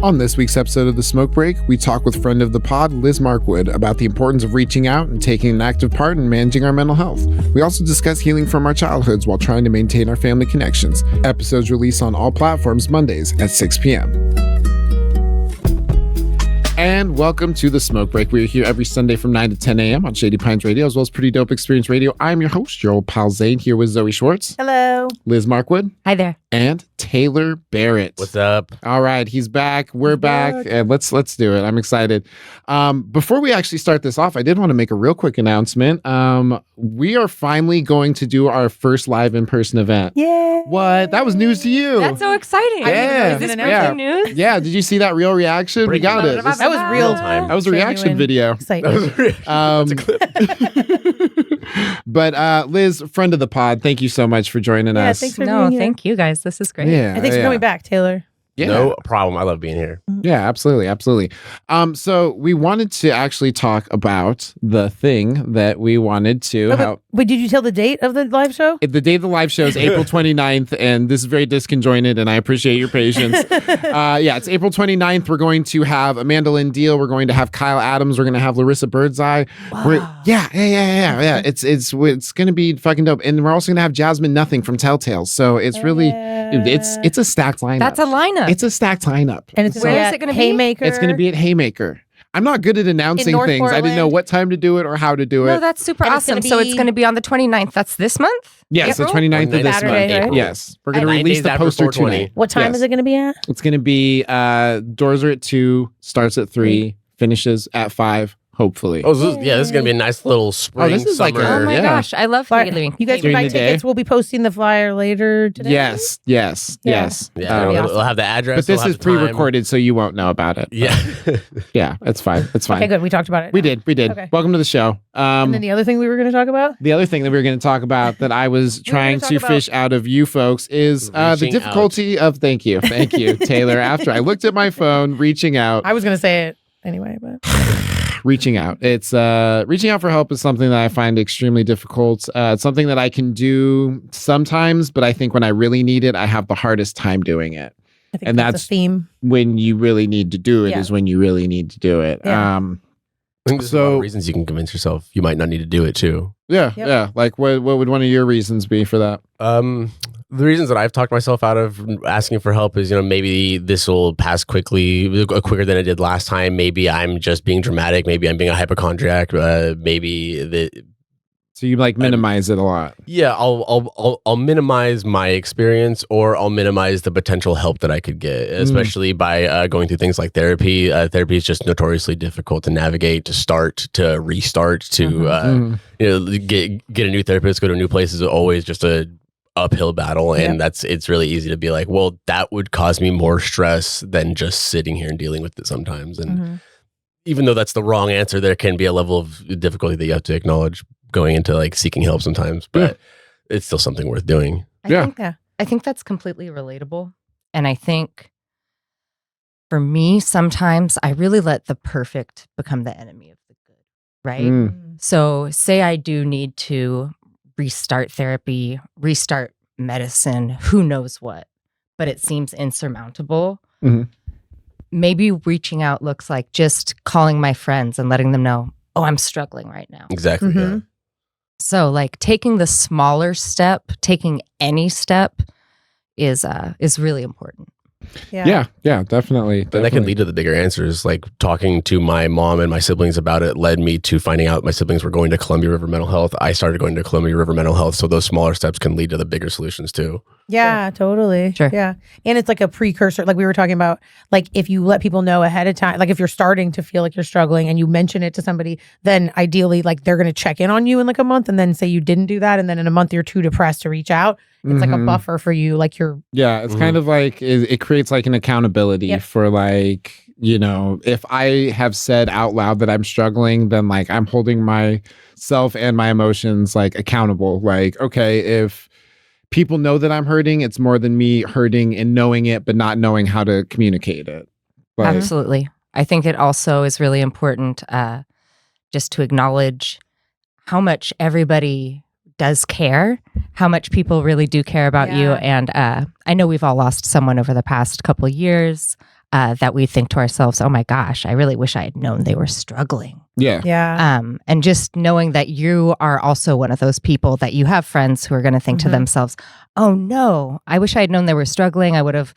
On this week's episode of The Smoke Break, we talk with friend of the pod, Liz Markwood, about the importance of reaching out and taking an active part in managing our mental health. We also discuss healing from our childhoods while trying to maintain our family connections. Episodes release on all platforms Mondays at 6 p.m. And welcome to The Smoke Break. We're here every Sunday from 9 to 10 a.m. on Shady Pines Radio, as well as Pretty Dope Experience Radio. I'm your host, your old pal Zane, here with Zoe Schwartz. Hello. Liz Markwood. Hi there. And Taylor Barrett. What's up? All right, he's back. We're back. And let's do it. I'm excited. Before we actually start this off, I did want to make a real quick announcement. We are finally going to do our first live in-person event. Yay. What? That was news to you. That's so exciting. Yeah. Is this breaking news? Yeah. Did you see that real reaction? We got it. That was real time. That was a reaction video. Exciting. But Liz, friend of the pod, thank you so much for joining us. Thanks for being here. Thank you guys. This is great. Yeah, And thanks for coming back, Taylor. Yeah. No problem. I love being here. Yeah, absolutely. So we wanted to actually talk about the thing that we wanted to But did you tell the date of the live show? The day of the live show is April 29th, and this is very disconjointed, and I appreciate your patience. It's April 29th. We're going to have Amanda Lynn Deal. We're going to have Kyle Adams. We're going to have Larissa Birdseye. Wow. Yeah. It's going to be fucking dope. And we're also going to have Jasmine Nothing from Telltales. So it's really, it's a stacked lineup. That's a lineup. It's a stacked lineup. And it's Where is it going to be? Haymaker. It's going to be at Haymaker. I'm not good at announcing North things. I didn't know Portland. what time to do it or how to do it. No, that's super And it's awesome. gonna So it's be- going to be on the 29th. That's this month? Yes, the April? 29th of this Saturday, month. right? Yes. We're going to And 9 release days the after poster 420. tonight. What time Yes. is it going to be at? It's going to be doors are at 2, starts at 3, finishes at 5, hopefully. Oh, this is going to be a nice little spring, this is like summer. Oh my Yeah. gosh. I love Flyer- Hailing. You guys can During buy the day? tickets. We'll be posting the flyer later today. Yes. Yeah. Yeah, That'd be it'll awesome. have the address. But this it'll is have the time. pre-recorded, so you won't know about it. Yeah. Yeah, it's fine. It's fine. Okay, good. We talked about it. We did. Okay. Welcome to the show. And then the other thing we were going to talk about? The other thing that we were going to talk about that I was trying talk to about- fish out of you folks is the Reaching difficulty of, thank you, Taylor. After I looked at my phone, reaching out. I was going to say it anyway, but Reaching out. It's reaching out for help is something that I find extremely difficult. It's something that I can do sometimes, but I think when I really need it, I have the hardest time doing it. I think And that's that's- a theme. When you really need to do it Yeah. is when you really need to do it. Yeah. I think there's a lot of reasons you can convince yourself you might not need to do it too. Yeah. Yep. Yeah. Like what would one of your reasons be for that? The reasons that I've talked myself out of asking for help is, maybe this will pass quickly, quicker than it did last time. Maybe I'm just being dramatic. Maybe I'm being a hypochondriac. So you minimize it a lot. Yeah, I'll minimize my experience, or I'll minimize the potential help that I could get, especially by going through things like therapy. Therapy is just notoriously difficult to navigate, to start, to restart, to get a new therapist, go to new places. Is always just a uphill battle, and it's really easy to be like, well, that would cause me more stress than just sitting here and dealing with it sometimes. And even though that's the wrong answer, there can be a level of difficulty that you have to acknowledge going into seeking help sometimes, but it's still something worth doing. I think that's completely relatable. And I think for me, sometimes I really let the perfect become the enemy of the good, right? So say I do need to restart therapy, restart medicine, who knows what, but it seems insurmountable. Maybe reaching out looks like just calling my friends and letting them know, oh, I'm struggling right now. Exactly. Yeah. So taking the smaller step, taking any step is really important. Yeah, definitely. Then that can lead to the bigger answers. Like talking to my mom and my siblings about it led me to finding out my siblings were going to Columbia River Mental Health. I started going to Columbia River Mental Health. So those smaller steps can lead to the bigger solutions too. Yeah, totally. Sure. Yeah. And it's like a precursor, like we were talking about, like if you let people know ahead of time, like if you're starting to feel like you're struggling and you mention it to somebody, then ideally like they're going to check in on you in like a month and then say you didn't do that. And then in a month you're too depressed to reach out. It's like a buffer for you. Like you're. Yeah. It's kind of like, it creates like an accountability for if I have said out loud that I'm struggling, then like I'm holding myself and my emotions like accountable. Like, okay, if people know that I'm hurting, it's more than me hurting and knowing it, but not knowing how to communicate it. Like, Absolutely. I think it also is really important just to acknowledge how much everybody does care, how much people really do care about you. And I know we've all lost someone over the past couple of years. that we think to ourselves, oh my gosh, I really wish I had known they were struggling. Yeah. Yeah. And just knowing that you are also one of those people that you have friends who are going to think to themselves, oh no, I wish I had known they were struggling. I would have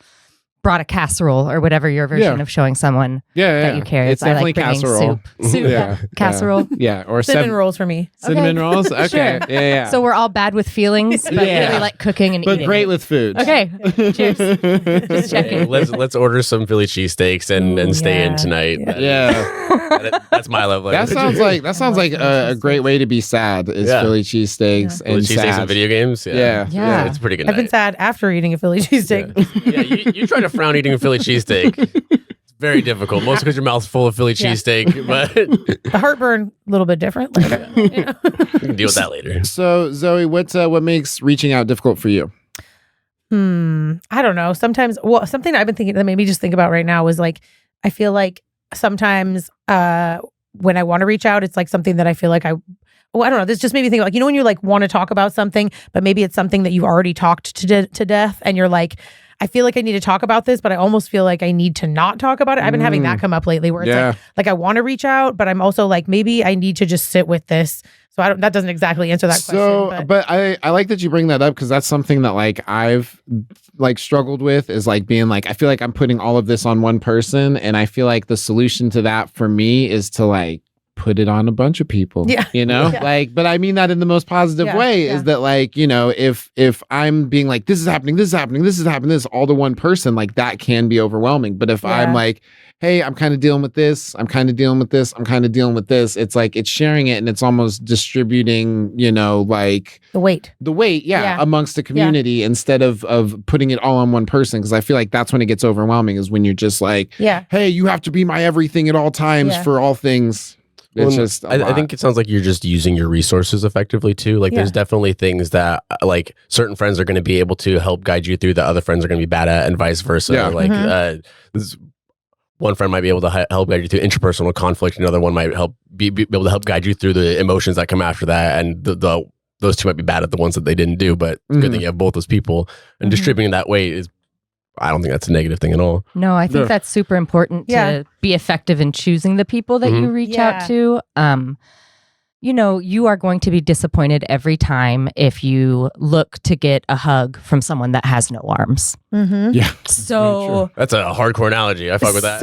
brought a casserole or whatever your version of showing someone that you care. It's definitely casserole. Soup. Casserole. Yeah. Or cinnamon rolls for me. Cinnamon rolls? Okay. Sure. Yeah. So we're all bad with feelings, but really like cooking and but eating. great with food. Okay. Cheers. Just checking. Let's order some Philly cheesesteaks and stay in tonight. That's my love language. That sounds like a great way to be sad is Philly cheesesteaks and cheesesteaks and video games. Yeah. It's a pretty good I've been sad after eating a Philly cheesesteak. You try to frown eating a Philly cheesesteak. It's very difficult, mostly because your mouth's full of Philly cheesesteak. But the heartburn, a little bit different later. You can deal with that later. So, Zoe, what makes reaching out difficult for you? I don't know. Sometimes, something I've been thinking that made me just think about right now is like, I feel like sometimes when I want to reach out, it's like something that I feel like I don't know. This just made me think like, when you like want to talk about something, but maybe it's something that you've already talked to death and you're like, I feel like I need to talk about this, but I almost feel like I need to not talk about it. I've been having that come up lately where it's like I want to reach out, but I'm also like, maybe I need to just sit with this. So that doesn't exactly answer that question. But I like that you bring that up because that's something that like I've like struggled with is like being like, I feel like I'm putting all of this on one person. And I feel like the solution to that for me is to like put it on a bunch of people. Yeah. Like, but I mean that in the most positive way is that like, if I'm being like, this is happening, this is all to one person, like that can be overwhelming. But if I'm like, hey, I'm kind of dealing with this, I'm kind of dealing with this, I'm kind of dealing with this, it's like it's sharing it and it's almost distributing, like the weight, amongst the community instead of putting it all on one person. Cause I feel like that's when it gets overwhelming is when you're just like, hey, you have to be my everything at all times for all things. It's just I think it sounds like you're just using your resources effectively too. Like there's definitely things that like certain friends are going to be able to help guide you through that other friends are going to be bad at and vice versa. Yeah. Like one friend might be able to help guide you through interpersonal conflict. Another one might be able to help guide you through the emotions that come after that. And those two might be bad at the ones that they didn't do, but it's a good thing you have both those people and distributing that weight is, I don't think that's a negative thing at all. No, I think that's super important to be effective in choosing the people that you reach out to. You are going to be disappointed every time if you look to get a hug from someone that has no arms. Yeah. So that's a hardcore analogy. I fuck with that.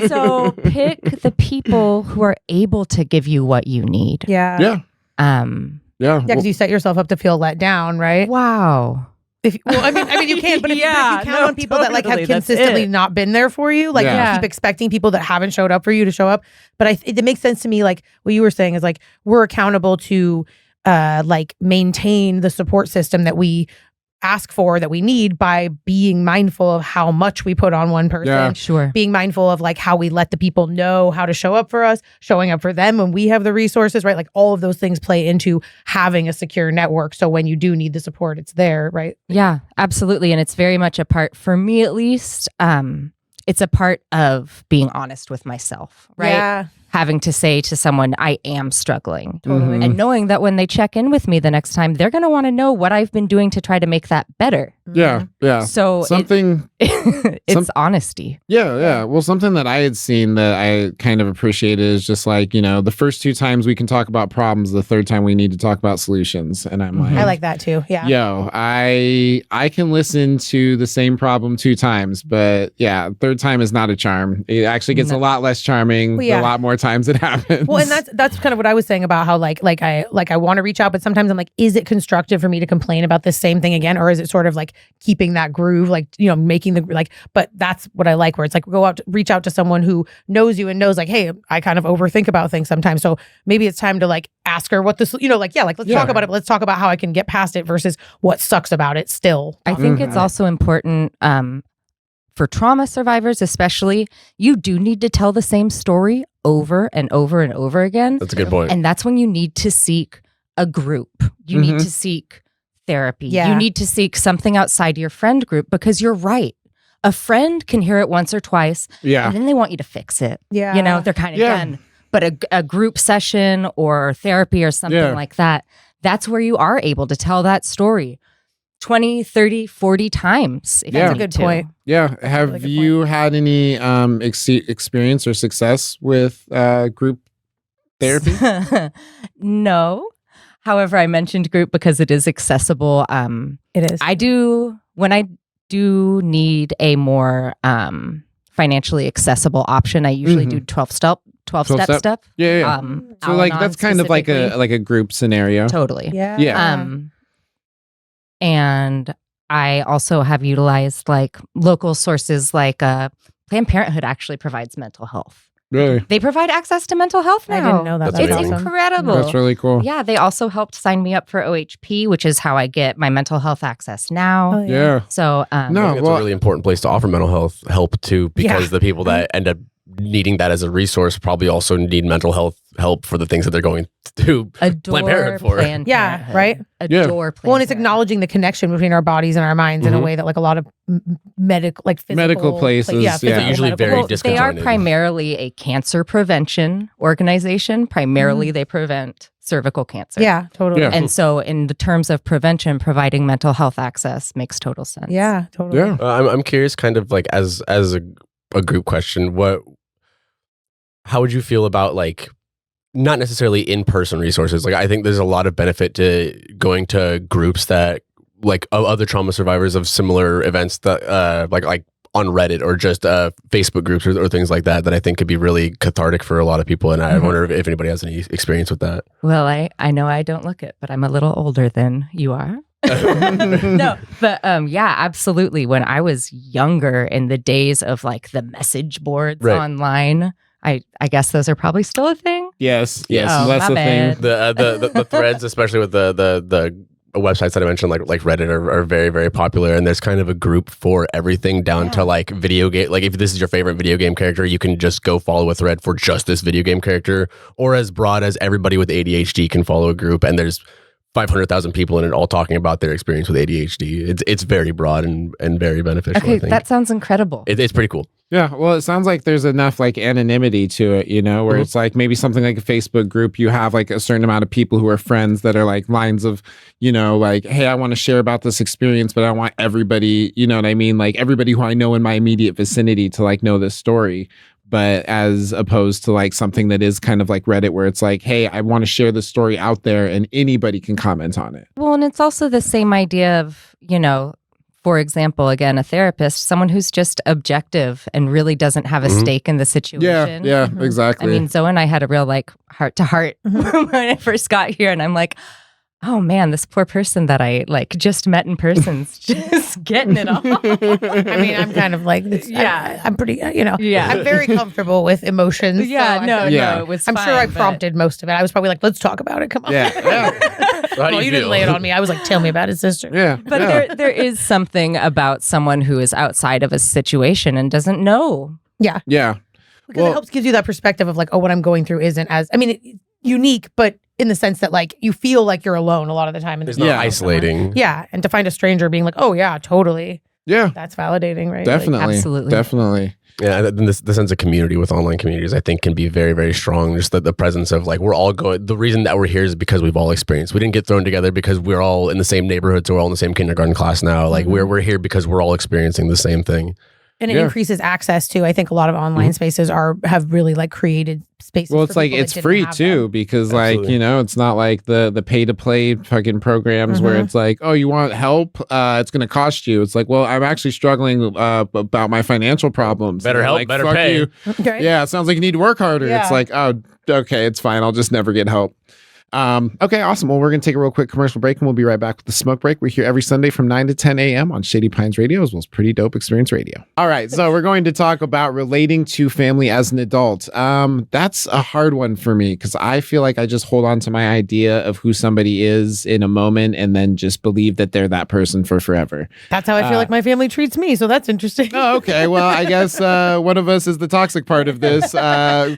So pick the people who are able to give you what you need. Yeah. Because you set yourself up to feel let down, right? Wow. I mean, you can, but if you count on people that like have consistently not been there for you, like you keep expecting people that haven't showed up for you to show up. But it makes sense to me, like what you were saying is like we're accountable to like maintain the support system that we ask for, that we need by being mindful of how much we put on one person. Yeah, sure. Being mindful of like how we let the people know how to show up for us, showing up for them when we have the resources, right? Like all of those things play into having a secure network. So when you do need the support, it's there, right? Yeah, absolutely. And it's very much a part, for me at least, it's a part of being honest with myself, right? Yeah. Having to say to someone, I am struggling. Totally. And knowing that when they check in with me the next time, they're going to want to know what I've been doing to try to make that better. Yeah. So it's honesty. Yeah. Well, something that I had seen that I kind of appreciated is just like, the first 2 times we can talk about problems, the third time we need to talk about solutions. And I'm like, I like that too. Yeah. I can listen to the same problem 2 times, but third time is not a charm. It actually gets a lot less charming a lot more times it happens. Well, and that's kind of what I was saying about how like I want to reach out, but sometimes I'm like, is it constructive for me to complain about the same thing again, or is it sort of like keeping that groove, like making the like? But that's what I like, where it's like reach out to someone who knows you and knows like, hey, I kind of overthink about things sometimes, so maybe it's time to like ask her what this, let's talk about it. But let's talk about how I can get past it versus what sucks about it. Still, I think it's also important. For trauma survivors, especially, you do need to tell the same story over and over and over again. That's a good point. And that's when you need to seek a group. You need to seek therapy. Yeah. You need to seek something outside your friend group, because you're right. A friend can hear it once or twice, and then they want you to fix it. Yeah. They're kind of done. But a group session or therapy or something like that, that's where you are able to tell that story. 20, 30, 40 times. If Yeah. you That's a need good to. point. Yeah. a Have really good you had any experience or success with group therapy? No. However, I mentioned group because it is accessible. It is. When I do need a more financially accessible option, I usually do 12-step stuff. Yeah. So like that's kind of like a group scenario. Totally. Yeah. And I also have utilized like local sources like Planned Parenthood actually provides mental health. Really? They provide access to mental health now. I didn't know that. That's It's amazing. incredible. That's really cool. Yeah, they also helped sign me up for OHP, which is how I get my mental health access now. Oh, Yeah. So, No. I think it's a really important place to offer mental health help too, because the people that end up needing that as a resource probably also need mental health help for the things that they're going to adore Planned Parenthood for. Planned Yeah, Parenthood. right? Adore Planned Well, and it's Parenthood. acknowledging the connection between our bodies and our minds in a way that like a lot of medical places, yeah. physical, They're usually medical- very Well, they are disconjointed. primarily a cancer prevention organization. Primarily, they prevent cervical cancer. Yeah, totally. Yeah. And so, in the terms of prevention, providing mental health access makes total sense. Yeah, totally. Yeah. I'm curious, kind of like as a group question, how would you feel about like not necessarily in-person resources? Like I think there's a lot of benefit to going to groups that like other trauma survivors of similar events that like on Reddit or just Facebook groups or things like that I think could be really cathartic for a lot of people. And I wonder if anybody has any experience with that. Well, I know I don't look it, but I'm a little older than you are. No, but yeah, absolutely. When I was younger, in the days of like the message boards online, I guess those are probably still a thing. Yes. Oh, That's my the bad. thing. The threads, especially with the websites that I mentioned, like Reddit, are very, very popular. And there's kind of a group for everything down to like video game. Like if this is your favorite video game character, you can just go follow a thread for just this video game character, or as broad as everybody with ADHD can follow a group. And there's 500,000 people in it all talking about their experience with ADHD. It's very broad and very beneficial. Okay, I think. that sounds incredible. It's pretty cool. Yeah, well, it sounds like there's enough like anonymity to it, you know, where it's like maybe something like a Facebook group, you have like a certain amount of people who are friends that are like lines of, you know, like, hey, I want to share about this experience, but I want everybody, you know what I mean? Like everybody who I know in my immediate vicinity to like know this story. But as opposed to like something that is kind of like Reddit, where it's like, hey, I want to share this story out there and anybody can comment on it. Well, and it's also the same idea of, you know, for example, again, a therapist, someone who's just objective and really doesn't have a stake in the situation. Yeah, exactly. I mean, Zoe and I had a real like heart to heart when I first got here, and I'm like, oh man, this poor person that I like just met in person's just getting it all. I mean, I'm kind of like, I'm pretty, you know, I'm very comfortable with emotions. Yeah, so no, Yeah. it was I'm fine, sure I but- prompted most of it. I was probably like, let's talk about it. Come on. So how do Well, you didn't feel? lay it on me. I was like, tell me about his sister. Yeah. But there is something about someone who is outside of a situation and doesn't know. Yeah. Because Well- it helps gives you that perspective of like, oh, what I'm going through isn't as, I mean, unique, but in the sense that like you feel like you're alone a lot of the time. It's not isolating. Yeah. And to find a stranger being like, oh yeah, totally. Yeah. That's validating, right? Definitely. Absolutely. Definitely. Yeah, and the sense of community with online communities, I think, can be very, very strong. Just the presence of like, we're all going, the reason that we're here is because we've all experienced. We didn't get thrown together because we're all in the same neighborhood, so we're all in the same kindergarten class now. Like we're here because we're all experiencing the same thing. And it increases access to, I think a lot of online spaces have really like created spaces. Well, for it's like people that it's didn't free have too, them. because like, Absolutely. you know, it's not like the pay to play fucking programs where it's like, oh, you want help? It's gonna cost you. It's like, well, I'm actually struggling about my financial problems. Better And help, like, better fuck pay. you. Okay. Yeah, it sounds like you need to work harder. Yeah. It's like, oh, okay, it's fine. I'll just never get help. Okay, awesome. Well, we're going to take a real quick commercial break and we'll be right back with the smoke break. We're here every Sunday from 9 to 10 a.m. on Shady Pines Radio, as well as Pretty Dope Experience Radio. All right, so we're going to talk about relating to family as an adult. That's a hard one for me because I feel like I just hold on to my idea of who somebody is in a moment and then just believe that they're that person for forever. That's how I feel like my family treats me. So that's interesting. Oh, okay. Well, I guess one of us is the toxic part of this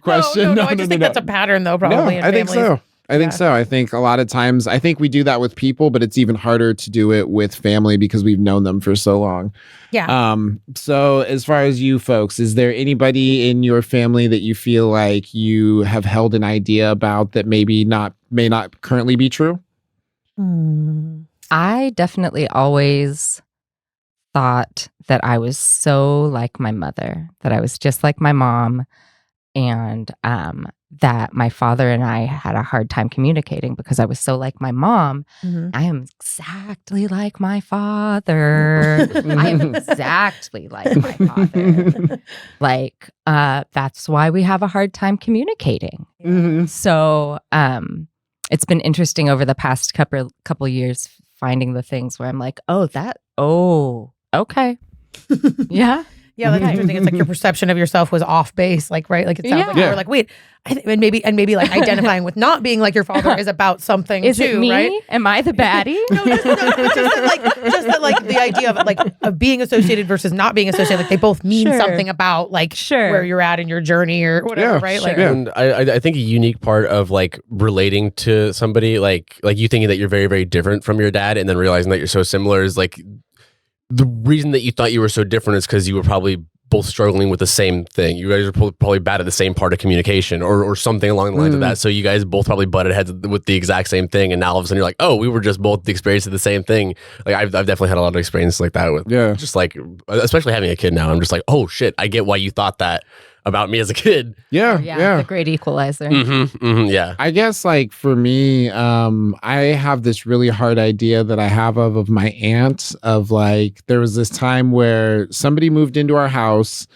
question. No, I just think that's a pattern though, probably. No, in I think families. so. I think so. I think a lot of times, I think we do that with people, but it's even harder to do it with family because we've known them for so long. Yeah. So as far as you folks, is there anybody in your family that you feel like you have held an idea about that may not currently be true? I definitely always thought that I was so like my mother, that I was just like my mom, and that my father and I had a hard time communicating because I was so like my mom. I am exactly like my father. I am exactly like my father. Like, that's why we have a hard time communicating. So it's been interesting over the past couple years finding the things where I'm like, okay. Yeah. Yeah, that's interesting. It's like your perception of yourself was off base, like, right? Like it sounds like you were like, wait, and maybe like identifying with not being like your father is about something is too, it me? Right? Am I the baddie? No, just that like the idea of like of being associated versus not being associated, like they both mean something about like where you're at in your journey or whatever, right? Like, and I think a unique part of like relating to somebody, like you thinking that you're very, very different from your dad, and then realizing that you're so similar is like. The reason that you thought you were so different is because you were probably both struggling with the same thing. You guys are probably bad at the same part of communication or something along the lines of that. So you guys both probably butted heads with the exact same thing. And now all of a sudden you're like, oh, we were just both experiencing the same thing. Like I've definitely had a lot of experience like that with just like, especially having a kid now. I'm just like, oh shit, I get why you thought that about me as a kid. The great equalizer. Yeah. I guess like for me, I have this really hard idea that I have of my aunt of like, there was this time where somebody moved into our house.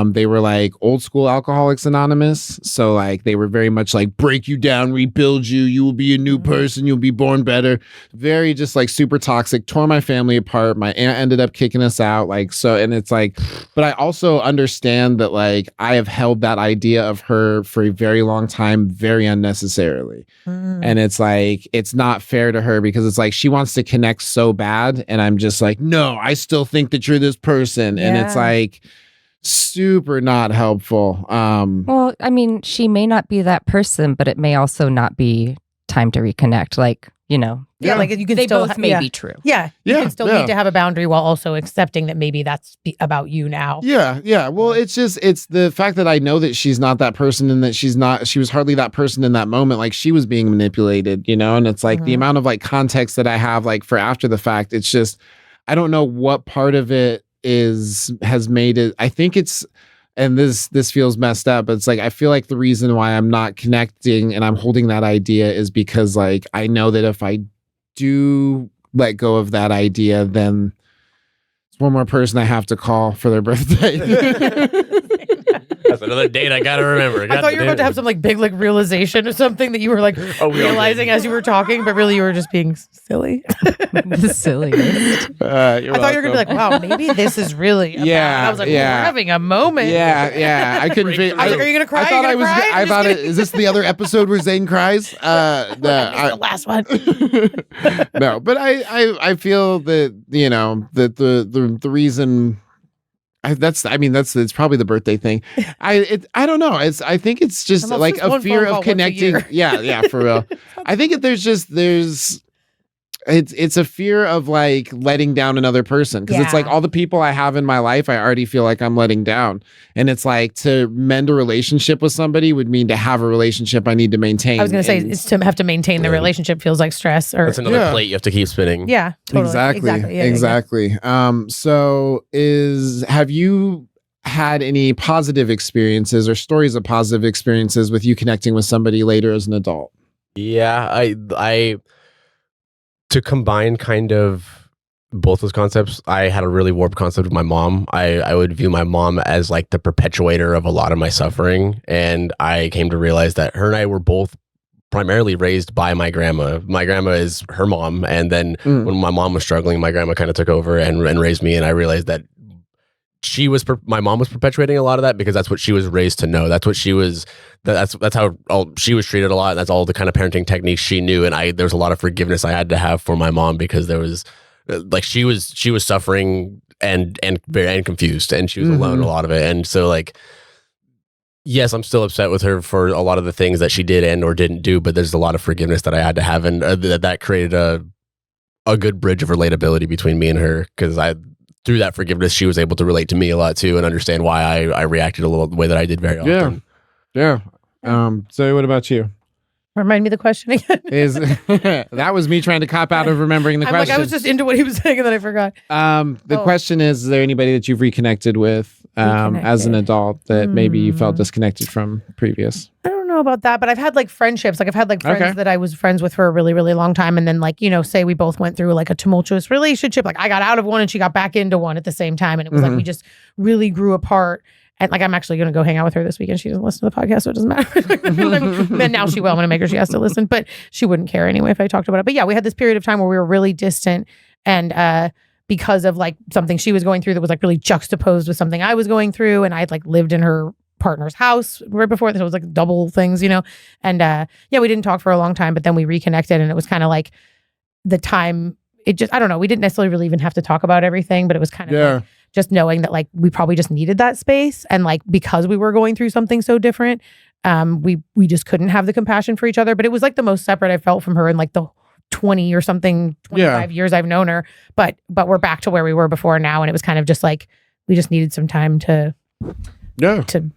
They were like old school Alcoholics Anonymous. So like they were very much like break you down, rebuild you. You will be a new person. You'll be born better. Very just like super toxic, tore my family apart. My aunt ended up kicking us out. Like, so, and it's like, but I also understand that like I have held that idea of her for a very long time, very unnecessarily. And it's like, it's not fair to her because it's like she wants to connect so bad. And I'm just like, no, I still think that you're this person. And it's like, super not helpful. Well, I mean, she may not be that person, but it may also not be time to reconnect. Like, you know, like you can they still both may be true. You can still need to have a boundary while also accepting that maybe that's about you now. Well, it's the fact that I know that she's not that person and that she was hardly that person in that moment. Like she was being manipulated, you know, and it's like the amount of like context that I have like for after the fact, it's just, I don't know what part of it has made it. I think it's, and this feels messed up, but it's like I feel like the reason why I'm not connecting and I'm holding that idea is because like I know that if I do let go of that idea, then it's one more person I have to call for their birthday. That's another date I gotta remember. I thought you were about to have some like big like realization or something that you were like realizing as you were talking, but really you were just being silly. The silliest. I thought you were gonna be like, wow, maybe this is really about. And I was like, we're having a moment. I couldn't figure. I was like, are you gonna cry? I thought is this the other episode where Zane cries? The last one. No, but I feel that, you know, that the reason. It's probably the birthday thing. I don't know. I think it's just like a fear of connecting. Yeah, for real. I think it's a fear of like letting down another person because it's like all the people I have in my life, I already feel like I'm letting down. And it's like to mend a relationship with somebody would mean to have a relationship I need to maintain. I was going to say it's to have to maintain the relationship feels like stress or that's another plate you have to keep spinning. Yeah, totally. Exactly. So have you had any positive experiences or stories of positive experiences with you connecting with somebody later as an adult? Yeah, I to combine kind of both those concepts, I had a really warped concept with my mom. I would view my mom as like the perpetuator of a lot of my suffering. And I came to realize that her and I were both primarily raised by my grandma. My grandma is her mom. And then when my mom was struggling, my grandma kind of took over and raised me. And I realized that my mom was perpetuating a lot of that because that's what she was raised to know. That's what she was, that's how she was treated a lot. That's all the kind of parenting techniques she knew. And there was a lot of forgiveness I had to have for my mom because there was like, she was suffering and very confused and she was alone a lot of it. And so like, yes, I'm still upset with her for a lot of the things that she did and or didn't do, but there's a lot of forgiveness that I had to have. And that created a good bridge of relatability between me and her. Cause through that forgiveness, she was able to relate to me a lot too and understand why I reacted a little the way that I did very often. Yeah. So what about you? Remind me the question again. That was me trying to cop out of remembering the question. I was just into what he was saying and then I forgot. The question is there anybody that you've reconnected with as an adult that maybe you felt disconnected from previous? I don't know about that, but I've had like friendships. Like I've had like friends that I was friends with for a really, really long time. And then like, say we both went through like a tumultuous relationship. Like I got out of one and she got back into one at the same time. And it was like we just really grew apart. And like I'm actually going to go hang out with her this weekend. She doesn't listen to the podcast, so it doesn't matter. And now she will. I'm going to make her she has to listen, but she wouldn't care anyway if I talked about it. But yeah, we had this period of time where we were really distant, and because of like something she was going through that was like really juxtaposed with something I was going through, and I'd like lived in her partner's house right before this. It was like double things, And yeah, we didn't talk for a long time, but then we reconnected, and it was kind of like the time. It just I don't know. We didn't necessarily really even have to talk about everything, but it was kind of like, just knowing that like we probably just needed that space, and like because we were going through something so different, we just couldn't have the compassion for each other. But it was like the most separate I felt from her in like the 20 or something 25 years I've known her. But we're back to where we were before now, and it was kind of just like we just needed some time to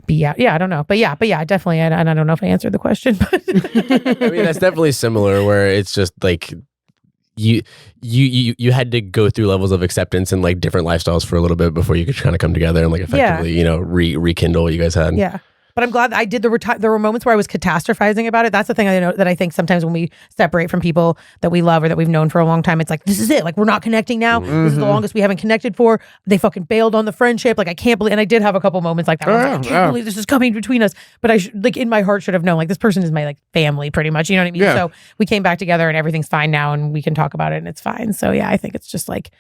be out. Yeah, I don't know, but yeah, definitely. And I don't know if I answered the question, but I mean that's definitely similar where it's just like. You had to go through levels of acceptance and like different lifestyles for a little bit before you could kind of come together and like effectively rekindle what you guys had. Yeah. But I'm glad that I did there were moments where I was catastrophizing about it. That's the thing I know that I think sometimes when we separate from people that we love or that we've known for a long time, it's like, this is it. Like, we're not connecting now. This is the longest we haven't connected for. They fucking bailed on the friendship. Like, I can't believe, and I did have a couple moments like that. I can't believe this is coming between us. But I like in my heart should have known, like, this person is my like family pretty much. You know what I mean? Yeah. So we came back together and everything's fine now and we can talk about it and it's fine. So yeah, I think it's just like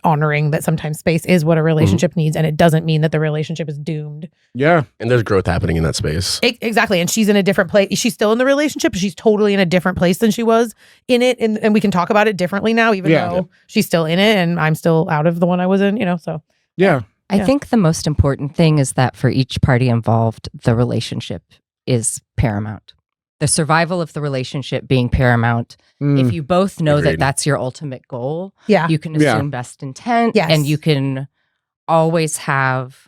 honoring that sometimes space is what a relationship needs, and it doesn't mean that the relationship is doomed. Yeah. And there's growth happening in that space. Exactly. And she's in a different place. She's still in the relationship, but she's totally in a different place than she was in it. And we can talk about it differently now, even though she's still in it and I'm still out of the one I was in, so. Yeah. I think the most important thing is that for each party involved, the relationship is paramount. The survival of the relationship being paramount. If you both know that that's your ultimate goal, you can assume best intent, and you can always have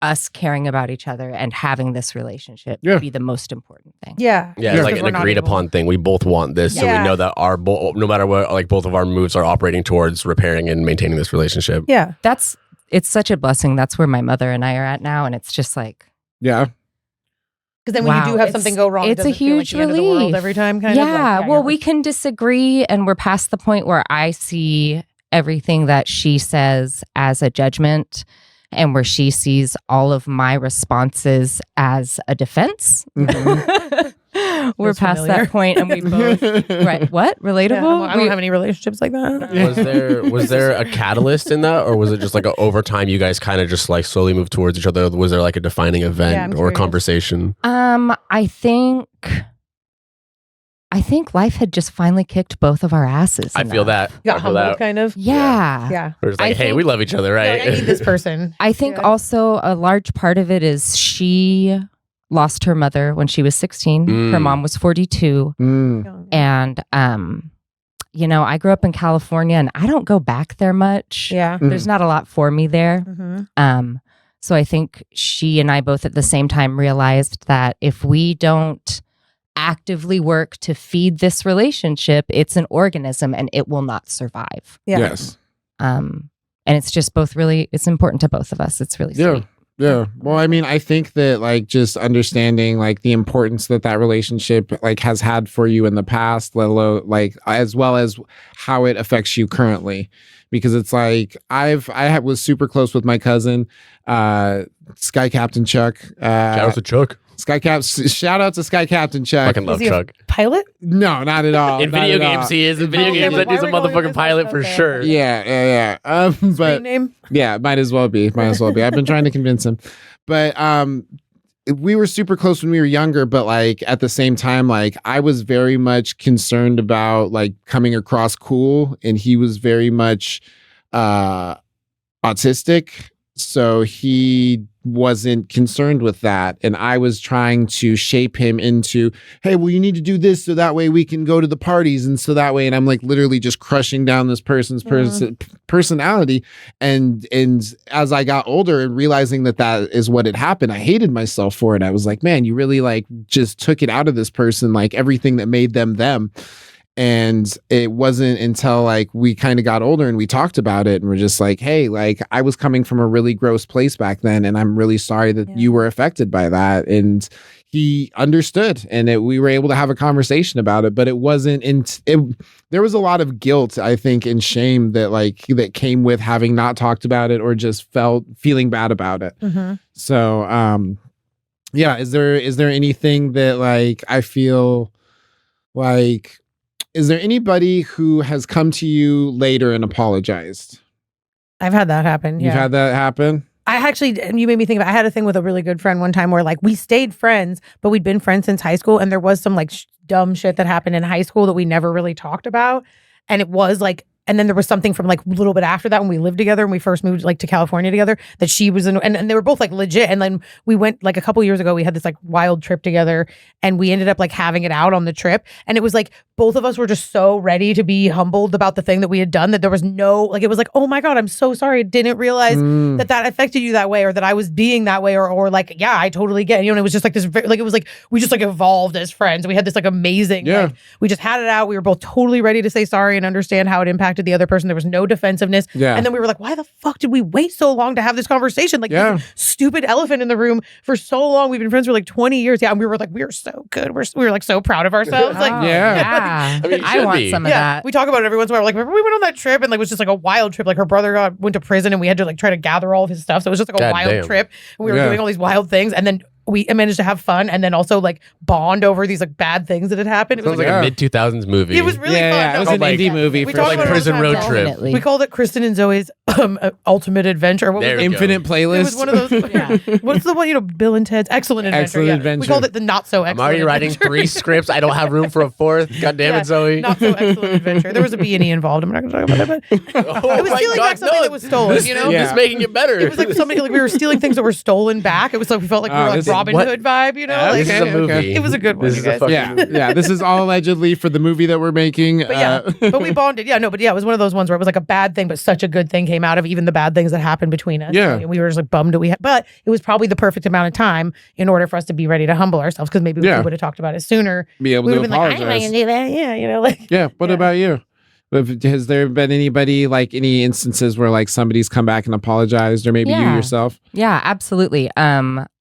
us caring about each other and having this relationship be the most important thing. Yeah. It's like an agreed upon thing. We both want this, so we know that no matter what, like both of our moves are operating towards repairing and maintaining this relationship. Yeah. It's such a blessing. That's where my mother and I are at now, and it's just like because then when you do have something go wrong, it's a huge relief. End of the world every time. Well, we can disagree, and we're past the point where I see everything that she says as a judgment, and where she sees all of my responses as a defense. We're past that point, and we both what relatable? I don't have any relationships like that. Was there a catalyst in that, or was it just like over time you guys kind of just like slowly moved towards each other? Was there like a defining event or a conversation? I think life had just finally kicked both of our asses. I feel that. Got humbled, kind of. Yeah. We're just like, hey, we love each other, right? I need this person. I think also a large part of it is she lost her mother when she was 16. Her mom was 42. And, I grew up in California and I don't go back there much. Yeah. There's not a lot for me there. So I think she and I both at the same time realized that if we don't actively work to feed this relationship, it's an organism and it will not survive. Yes. And it's just it's important to both of us. It's really sweet. Yeah. Well, I mean, I think that like just understanding like the importance that relationship like has had for you in the past, let alone like as well as how it affects you currently, because it's like I was super close with my cousin, Sky Captain Chuck. Shout out to Chuck. Shout out to Sky Captain Chuck. Fucking love Chuck. Pilot? No, not at all. In video games, he is. In video games, he's a motherfucking pilot for sure. Yeah. But name? Yeah, might as well be. I've been trying to convince him, but we were super close when we were younger. But like at the same time, like I was very much concerned about like coming across cool, and he was very much autistic, so he wasn't concerned with that. And I was trying to shape him into, hey, well, you need to do this so that way we can go to the parties. And so that way, and I'm like literally just crushing down this person's personality. And as I got older and realizing that is what had happened, I hated myself for it. I was like, man, you really like just took it out of this person, like everything that made them. And it wasn't until like we kind of got older and we talked about it and we're just like, hey, like I was coming from a really gross place back then. And I'm really sorry that you were affected by that. And he understood and we were able to have a conversation about it. But it wasn't, there was a lot of guilt, I think, and shame that came with having not talked about it or just feeling bad about it. Mm-hmm. So, yeah, is there anything that like I feel like, is there anybody who has come to you later and apologized? I've had that happen. You've had that happen? I actually, you made me think of, I had a thing with a really good friend one time where like we stayed friends, but we'd been friends since high school. And there was some like dumb shit that happened in high school that we never really talked about. And it was like, and then there was something from like a little bit after that when we lived together and we first moved like to California together that she was in, and they were both like legit. And then we went like a couple years ago, we had this like wild trip together and we ended up like having it out on the trip. And it was like, both of us were just so ready to be humbled about the thing that we had done that there was no, like, it was like, oh my God, I'm so sorry. I didn't realize that affected you that way or that I was being that way or like, yeah, I totally get it. You know, and it was just like this, like, it was like, we just like evolved as friends. We had this like amazing, like, we just had it out. We were both totally ready to say sorry and understand how it impacted the other person. There was no defensiveness. Yeah. And then we were like, why the fuck did we wait so long to have this conversation? Like this stupid elephant in the room for so long. We've been friends for like 20 years. Yeah. And we were like, we are so good. We were like so proud of ourselves. Like, I mean, I want some of that. We talk about it every once in a while. Like, remember we went on that trip and like it was just like a wild trip. Like her brother went to prison and we had to like try to gather all of his stuff. So it was just like a wild trip. And we were doing all these wild things. And then we managed to have fun and then also like bond over these like bad things that had happened. It was like a mid-2000s movie. It was really fun. Yeah, it was an indie movie for like prison road trip. We called it Kristen and Zoe's ultimate adventure. What was it? Infinite playlist. It was one of those. What's the one? You know, Bill and Ted's Excellent Adventure. Excellent Adventure. We called it the Not So Excellent. I'm already writing 3 scripts. I don't have room for a 4th. God damn it, Zoe. Not So Excellent Adventure. There was a B&E involved. I'm not going to talk about that. But it was stealing back something that was stolen. You know, just making it better. It was like somebody like we were stealing things that were stolen back. It was like we felt like we were like Robin Hood vibe. You know, like, this is a movie. It was a good one. You guys. Yeah. This is all allegedly for the movie that we're making. But but we bonded. Yeah, no, but yeah, it was one of those ones where it was like a bad thing, but such a good thing came out of even the bad things that happened between us. Yeah, and we were just like bummed that we had, but it was probably the perfect amount of time in order for us to be ready to humble ourselves because maybe we would have talked about it sooner. Be able to apologize. Like, I'm not gonna do that. Yeah, you know, like. Yeah. What about you? Has there been anybody like any instances where like somebody's come back and apologized or maybe you yourself? Yeah, absolutely.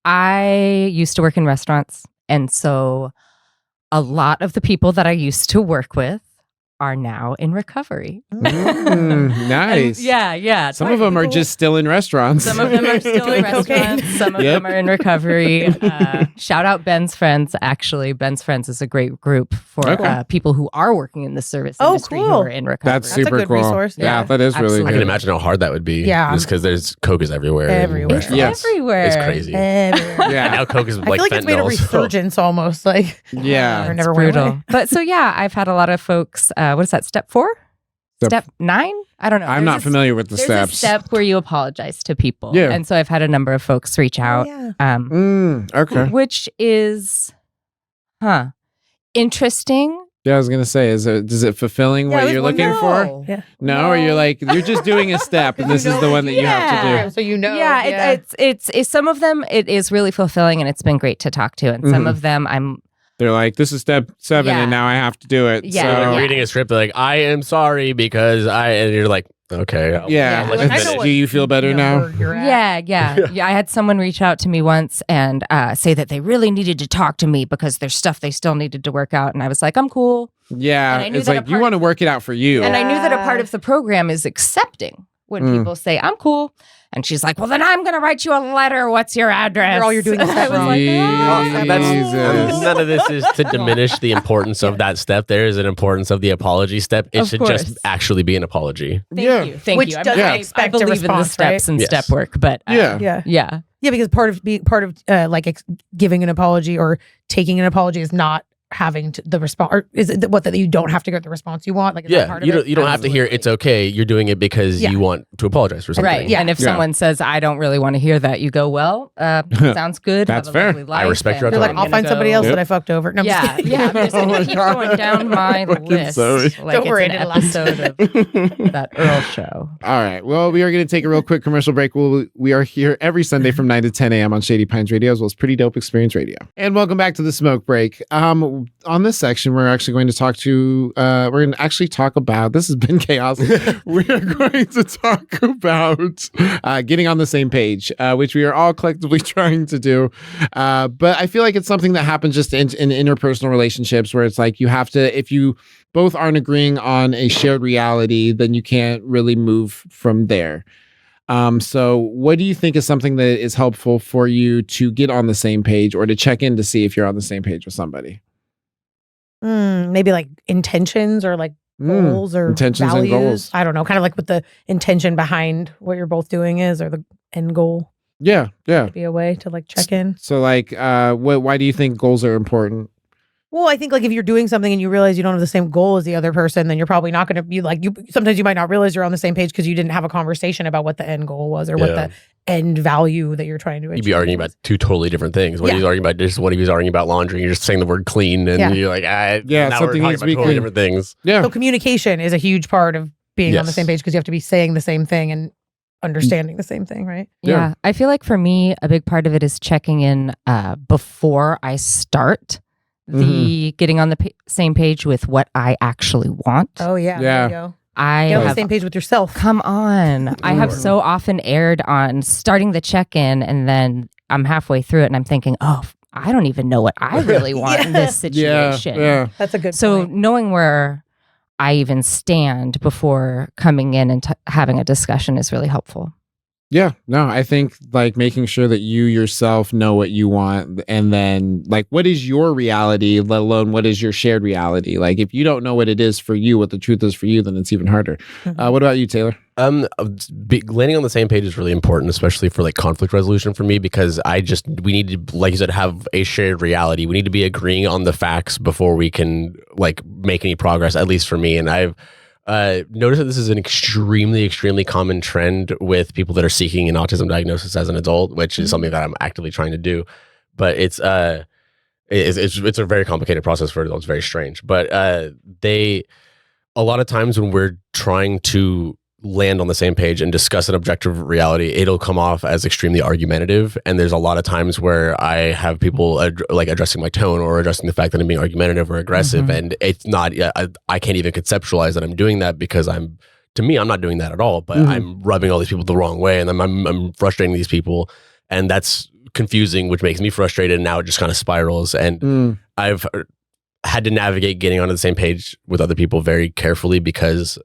I used to work in restaurants. And so a lot of the people that I used to work with are now in recovery. Nice. And yeah. Some of them are just still in restaurants. Some of them are still in restaurants. Some of them are in recovery. Shout out Ben's Friends. Actually, Ben's Friends is a great group for people who are working in the service industry who are in recovery. That's super a good cool. Resource. Yeah, that is really good. I can imagine how hard that would be. Yeah. Just because there's Coke is everywhere. Everywhere. Everywhere. It's crazy. Everywhere. Yeah. And now Coke is like I feel like it's made a resurgence almost. Like it's brutal. But so I've had a lot of folks. What is that? Step 4? Step 9? I don't know. I'm not familiar with the steps. There's a step where you apologize to people. Yeah. And so I've had a number of folks reach out. Okay. Which is, interesting. Yeah, I was gonna say, is it fulfilling what you're looking for? Yeah. No, or you're like you're just doing a step, and this is the one that you have to do. So you know. Yeah, it's some of them it is really fulfilling, and it's been great to talk to, and some of them They're like, this is step 7, and now I have to do it. Yeah, so. Like reading a script, they're like, I am sorry because and you're like, okay. Do you feel better now? Yeah. I had someone reach out to me once and say that they really needed to talk to me because there's stuff they still needed to work out. And I was like, I'm cool. Yeah. It's like, you want to work it out for you. And I knew that a part of the program is accepting when people say, I'm cool. And she's like, well, then I'm going to write you a letter. What's your address? All you're doing is I was like, none of this is to diminish the importance of that step. There is an importance of the apology step. It should just actually be an apology. Thank you. Which I doesn't expect I believe a response, in the steps and step work, but Yeah, because part of like giving an apology or taking an apology is not having the response, or is it that you don't have to get the response you want? Like, is that part of you it? don't have to hear it's okay. You're doing it because you want to apologize for something. Right. Yeah. And if someone says, I don't really want to hear that, you go, well, sounds good. That's Have a fair. lovely life. I respect your You're like, autonomy. I'll find somebody else that I fucked over. No, I'm just kidding. I'm just going to keep going down my list. Zoe. Like Don't worry, it's I an did a lot. episode of that Earl show. All right. Well, we are going to take a real quick commercial break. We are here every Sunday from 9 to 10 a.m. on Shady Pines Radio, as well as Pretty Dope Experience Radio. And welcome back to the smoke break. On this section, we're actually going to talk about, this has been chaos. We are going to talk about getting on the same page, which we are all collectively trying to do. But I feel like it's something that happens just in interpersonal relationships, where it's like you have to, if you both aren't agreeing on a shared reality, then you can't really move from there. So what do you think is something that is helpful for you to get on the same page, or to check in to see if you're on the same page with somebody? Maybe like intentions, or like goals, or intentions values. and goals. I don't know, kind of like what the intention behind what you're both doing is, or the end goal. Yeah. Be a way to like check in. So like, why do you think goals are important? Well, I think like if you're doing something and you realize you don't have the same goal as the other person, then you're probably not going to be like, sometimes you might not realize you're on the same page because you didn't have a conversation about what the end goal was, or what the end value that you're trying to achieve. You'd be arguing about two totally different things. When he was arguing about dishes, when he was arguing about laundry, you're just saying the word clean, and you're like, now we're talking about totally different things. Yeah. So communication is a huge part of being on the same page, because you have to be saying the same thing and understanding the same thing, right? Yeah. I feel like for me, a big part of it is checking in before I start the getting on the same page with what I actually want. Oh yeah. There you go. Get on the same page with yourself. Come on. I have so often erred on starting the check-in, and then I'm halfway through it and I'm thinking, oh, I don't even know what I really want in this situation. Yeah. That's a good So point. knowing where I even stand before coming in and having a discussion is really helpful. Yeah, no, I think like making sure that you yourself know what you want, and then like what is your reality, let alone what is your shared reality. Like if you don't know what it is for you, what the truth is for you, then it's even harder. What about you, Taylor? Landing on the same page is really important, especially for like conflict resolution for me, because we need to, like you said, have a shared reality. We need to be agreeing on the facts before we can like make any progress, at least for me. And I've noticed that this is an extremely, extremely common trend with people that are seeking an autism diagnosis as an adult, which is something that I'm actively trying to do. But it's a very complicated process for adults, very strange. But a lot of times when we're trying to land on the same page and discuss an objective reality, it'll come off as extremely argumentative. And there's a lot of times where I have people like addressing my tone or addressing the fact that I'm being argumentative or aggressive. And it's not, I can't even conceptualize that I'm doing that, because I'm not doing that at all, but I'm rubbing all these people the wrong way, and then I'm frustrating these people, and that's confusing, which makes me frustrated. And now it just kind of spirals. And I've had to navigate getting onto the same page with other people very carefully, because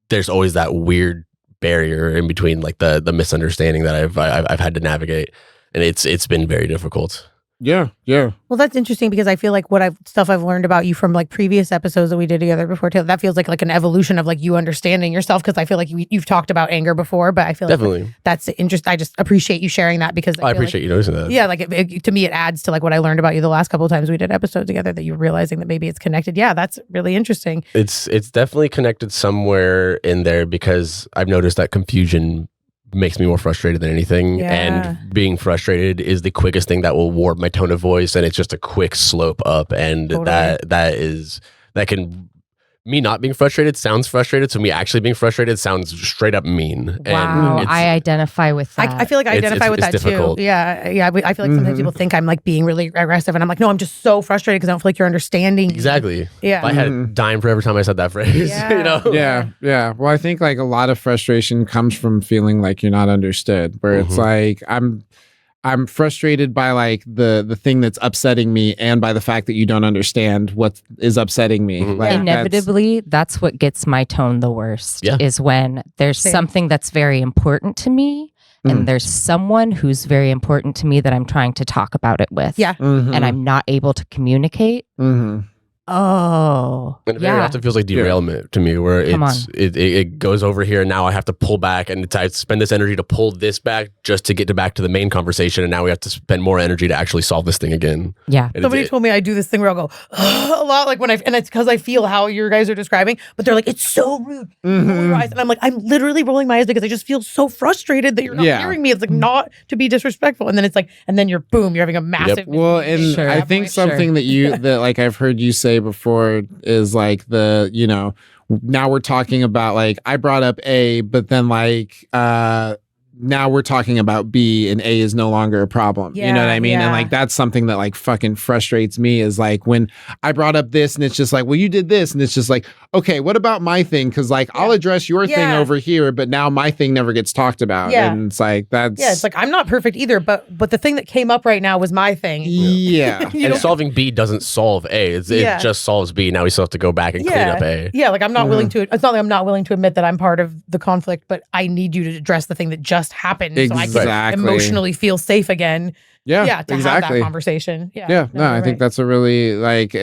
there's always that weird barrier in between, like the misunderstanding that I've had to navigate, and it's been very difficult. Yeah. Well, that's interesting, because I feel like stuff I've learned about you from like previous episodes that we did together before, Taylor, that feels like an evolution of like you understanding yourself, because I feel like you've talked about anger before, but I feel Definitely. like that's interesting. I just appreciate you sharing that, because I appreciate you noticing that. Yeah, like to me, it adds to like what I learned about you the last couple of times we did episodes together, that you're realizing that maybe it's connected. Yeah, that's really interesting. It's definitely connected somewhere in there, because I've noticed that confusion makes me more frustrated than anything. And being frustrated is the quickest thing that will warp my tone of voice, and it's just a quick slope up. And that can, me not being frustrated sounds frustrated, so me actually being frustrated sounds straight up mean. Wow, I identify with that. I feel like I identify with that difficult. too. Yeah. I feel like sometimes people think I'm like being really aggressive, and I'm like, no, I'm just so frustrated because I don't feel like you're understanding. Exactly. Yeah. I had a dime for every time I said that phrase. You know? Yeah. Well, I think like a lot of frustration comes from feeling like you're not understood, where it's like I'm frustrated by like the thing that's upsetting me, and by the fact that you don't understand what is upsetting me. Like, inevitably, that's what gets my tone the worst, is when there's something that's very important to me, and there's someone who's very important to me that I'm trying to talk about it with. Yeah. And I'm not able to communicate. Oh, And it very often feels like derailment to me, where it goes over here, and now I have to pull back, and I spend this energy to pull this back just to get back to the main conversation, and now we have to spend more energy to actually solve this thing again. Yeah. And somebody told me I do this thing where I'll go a lot, like and it's because I feel how you guys are describing, but they're like, it's so rude. And I'm like, I'm literally rolling my eyes because I just feel so frustrated that you're not hearing me. It's like not to be disrespectful, and then it's like, and then you're having a massive. Well, and I think something that like I've heard you say before is like now we're talking about like I brought up A, but then like now we're talking about B, and A is no longer a problem. You know what I mean? And like that's something that like fucking frustrates me is like when I brought up this and it's just like, well, you did this, and it's just like, okay, what about my thing? Because like I'll address your thing over here, but now my thing never gets talked about. And it's like it's like I'm not perfect either, but the thing that came up right now was my thing. And solving B doesn't solve A. It just solves B. Now we still have to go back and clean up A. Yeah, like I'm not willing to. It's not like I'm not willing to admit that I'm part of the conflict, but I need you to address the thing that just happened so I can emotionally feel safe again. To have that conversation. I think that's a really like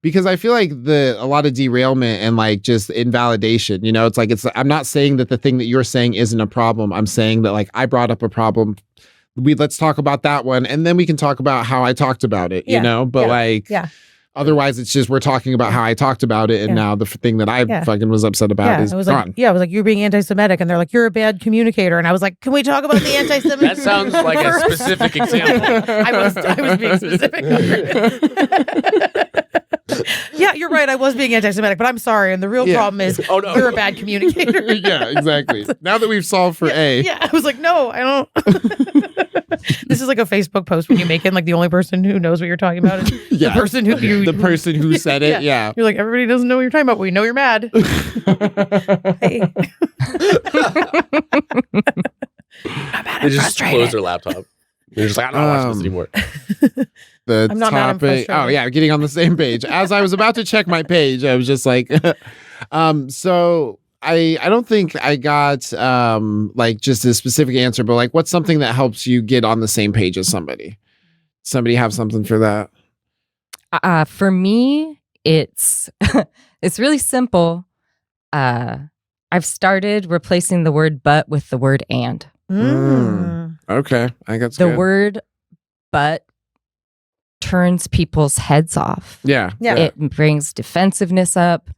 because I feel like a lot of derailment and like just invalidation, it's like I'm not saying that the thing that you're saying isn't a problem. I'm saying that like I brought up a problem. Let's talk about that one, and then we can talk about how I talked about it, but otherwise, it's just we're talking about how I talked about it, and now the thing that I fucking was upset about is gone. I was like, you're being anti-Semitic, and they're like, you're a bad communicator, and I was like, can we talk about the anti-Semitic? That sounds like a specific example. I was being specific. Yeah, you're right. I was being anti-Semitic, but I'm sorry. And the real problem is you're a bad communicator. Yeah, exactly. Now that we've solved for A. Yeah, I was like, no, I don't. This is like a Facebook post when you make it like the only person who knows what you're talking about is the person who said it. Yeah. You're like, everybody doesn't know what you're talking about. We know you're mad. Hey. They just close their laptop. They're just like, I don't want to watch this anymore. I'm not topic. Oh yeah, getting on the same page. As I was about to check my page, I was just like, so I don't think I got like just a specific answer, but like, what's something that helps you get on the same page as somebody? Somebody have something for that? For me, it's it's really simple. I've started replacing the word "but" with the word "and." Okay, I got the word "but" turns people's heads off. Yeah. It brings defensive up.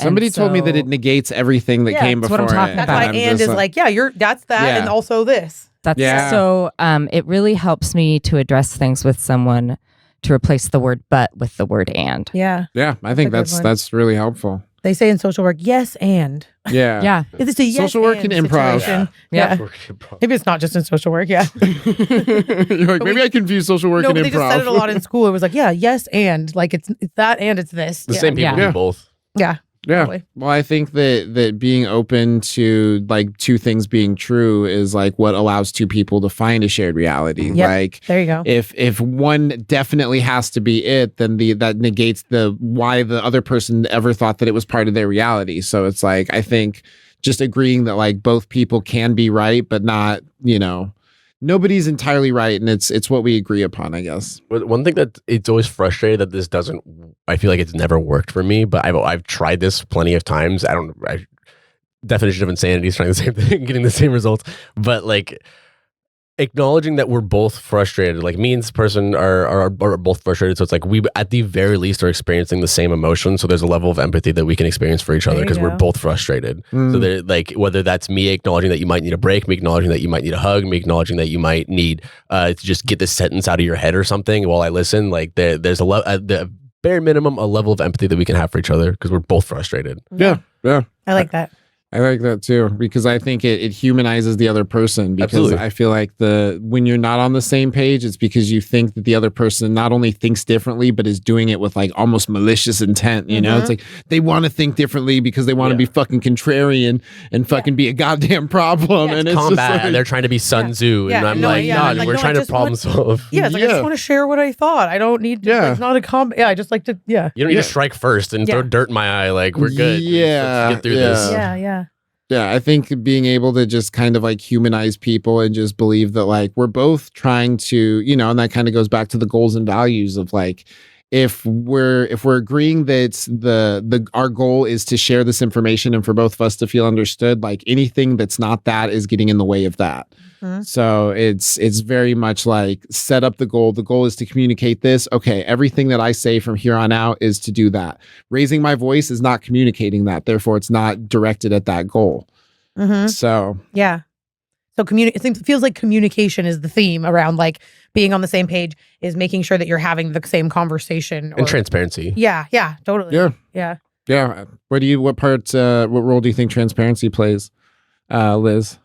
Somebody told me that it negates everything that came before. That's what I'm talking about. That's why "and" is like, that's that, and also this. So it really helps me to address things with someone to replace the word "but" with the word "and." Yeah, I think that's really helpful. They say in social work, yes, and. Yeah. It's a yes social work and improv. Yeah. Maybe it's not just in social work. Yeah. You're like, maybe I confuse social work and improv. They just said it a lot in school. It was like, yes, and. Like, it's that and it's this. The same people do both. Yeah. Yeah. Probably. Well, I think that being open to like two things being true is like what allows two people to find a shared reality. Yep. Like there you go. If one definitely has to be it, then that negates the why the other person ever thought that it was part of their reality. So it's like I think just agreeing that like both people can be right, but not, nobody's entirely right, and it's what we agree upon, I guess. One thing that it's always frustrated that this doesn't. I feel like it's never worked for me, but I've tried this plenty of times. Definition of insanity is trying the same thing, getting the same results, but like acknowledging that we're both frustrated. Like me and this person are both frustrated, so it's like we at the very least are experiencing the same emotion. So there's a level of empathy that we can experience for each other because we're both frustrated. So they're like, whether that's me acknowledging that you might need a break, me acknowledging that you might need a hug, me acknowledging that you might need to just get this sentence out of your head or something while I listen. Like there's the bare minimum a level of empathy that we can have for each other because we're both frustrated. Yeah. I like that. I like that too, because I think it humanizes the other person, because Absolutely. I feel like when you're not on the same page, it's because you think that the other person not only thinks differently, but is doing it with like almost malicious intent. You know, it's like they want to think differently because they want to be fucking contrarian and fucking be a goddamn problem. And it's combat, just like, and they're trying to be Sun Tzu, and I'm like, no, we're trying to problem solve. Yeah, it's like, I just want to share what I thought. I don't need to, it's not a I just like to, You don't need to strike first and throw dirt in my eye. Like, we're good. Let's get through this. Yeah, I think being able to just kind of like humanize people and just believe that like we're both trying to, and that kind of goes back to the goals and values of like, if we're agreeing that our goal is to share this information and for both of us to feel understood, like anything that's not that is getting in the way of that. So it's very much like set up the goal. The goal is to communicate this. Okay, everything that I say from here on out is to do that. Raising my voice is not communicating that. Therefore, it's not directed at that goal. So yeah. So it feels like communication is the theme around like being on the same page, is making sure that you're having the same conversation and transparency. Yeah, totally. Yeah. What role do you think transparency plays, Liz?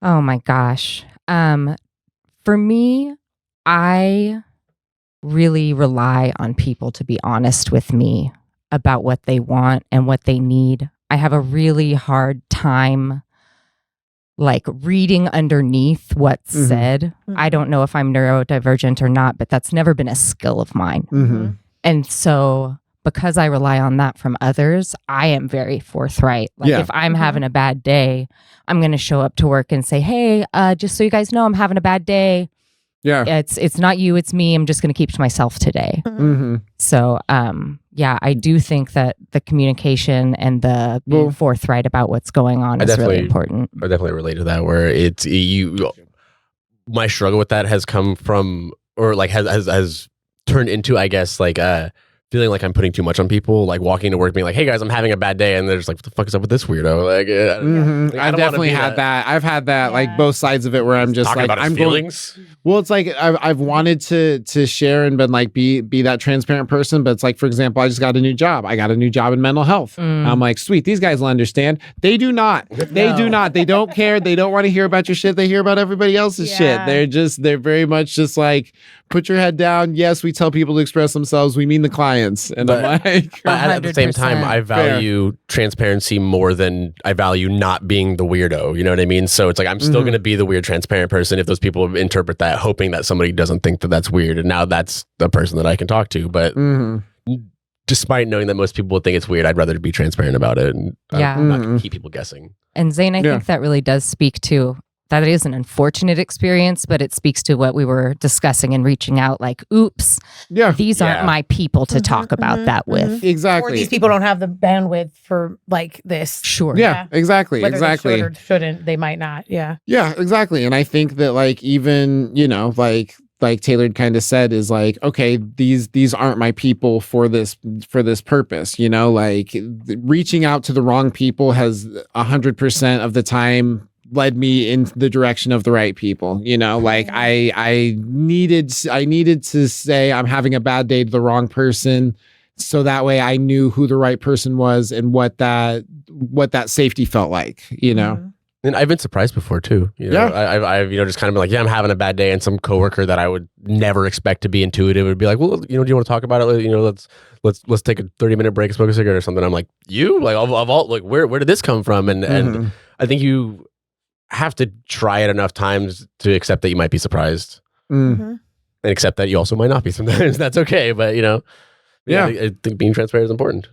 Oh my gosh. For me, I really rely on people to be honest with me about what they want and what they need. I have a really hard time like reading underneath what's said. I don't know if I'm neurodivergent or not, but that's never been a skill of mine. And so because I rely on that from others, I am very forthright. Like if I'm having a bad day, I'm going to show up to work and say, hey, just so you guys know, I'm having a bad day. Yeah. It's not you, it's me. I'm just going to keep to myself today. So, I do think that the communication and the being forthright about what's going on is really important. I definitely relate to that, where it's my struggle with that has come from, or like has turned into, I guess, like feeling like I'm putting too much on people, like walking to work being like, hey guys, I'm having a bad day, and they're just like, what the fuck is up with this weirdo? Like, I've definitely had that. I've had that, like both sides of it, where I'm just talking like, about his feelings. Well, it's like I've wanted to share and been like be that transparent person, but it's like, for example, I just got a new job. I got a new job in mental health. I'm like, sweet, these guys will understand. They do not. They do not. They don't care. They don't want to hear about your shit. They hear about everybody else's shit. They're very much just like, put your head down. Yes, we tell people to express themselves. We mean the clients. And I'm like, but at the same time, I value transparency more than I value not being the weirdo. You know what I mean? So it's like, I'm still going to be the weird, transparent person if those people interpret that, hoping that somebody doesn't think that that's weird. And now that's the person that I can talk to. But despite knowing that most people would think it's weird, I'd rather be transparent about it and not keep people guessing. And Zane, I think that really does speak to that. It is an unfortunate experience, but it speaks to what we were discussing and reaching out like, oops, these aren't my people to talk about that with. Exactly. Or these people don't have the bandwidth for like this. Sure. Yeah, exactly. Whether exactly. They should or shouldn't, they might not. Yeah. Yeah, exactly. And I think that like, even, like Taylor kind of said, is like, okay, these aren't my people for this purpose, like reaching out to the wrong people has 100% of the time led me in the direction of the right people. Like I needed to say I'm having a bad day to the wrong person, so that way I knew who the right person was and what that safety felt like. And I've been surprised before too. I've just kind of been like, I'm having a bad day, and some coworker that I would never expect to be intuitive would be like, well, do you want to talk about it? Let's take a 30-minute break and smoke a cigarette or something. I'm like, of all, like, where did this come from? And I think you have to try it enough times to accept that you might be surprised, and accept that you also might not be sometimes. That's okay. But I think being transparent is important.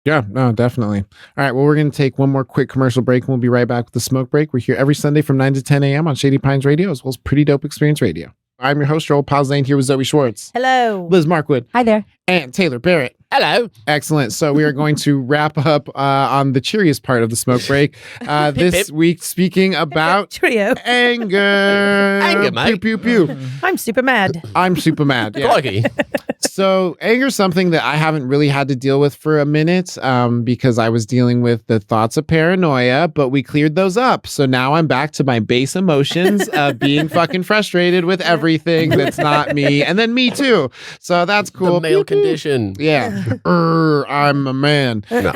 Yeah, no, definitely. All right, well, we're going to take one more quick commercial break, and we'll be right back with the smoke break. We're here every Sunday from 9 to 10 a.m. on Shady Pines Radio, as well as Pretty Dope Experience Radio. I'm your host, your old pal Zane, here with Zoe Schwartz. Hello. Liz Markwood. Hi there. And Taylor Barrett. Hello. Excellent. So we are going to wrap up on the cheeriest part of the smoke break. This week, speaking about anger. Anger, mate. Pew, pew, pew. I'm super mad. I'm super mad. Yeah. So anger is something that I haven't really had to deal with for a minute because I was dealing with the thoughts of paranoia, but we cleared those up. So now I'm back to my base emotions of being fucking frustrated with everything that's not me, and then me too. So that's cool. The male condition. Yeah. I'm a man. No.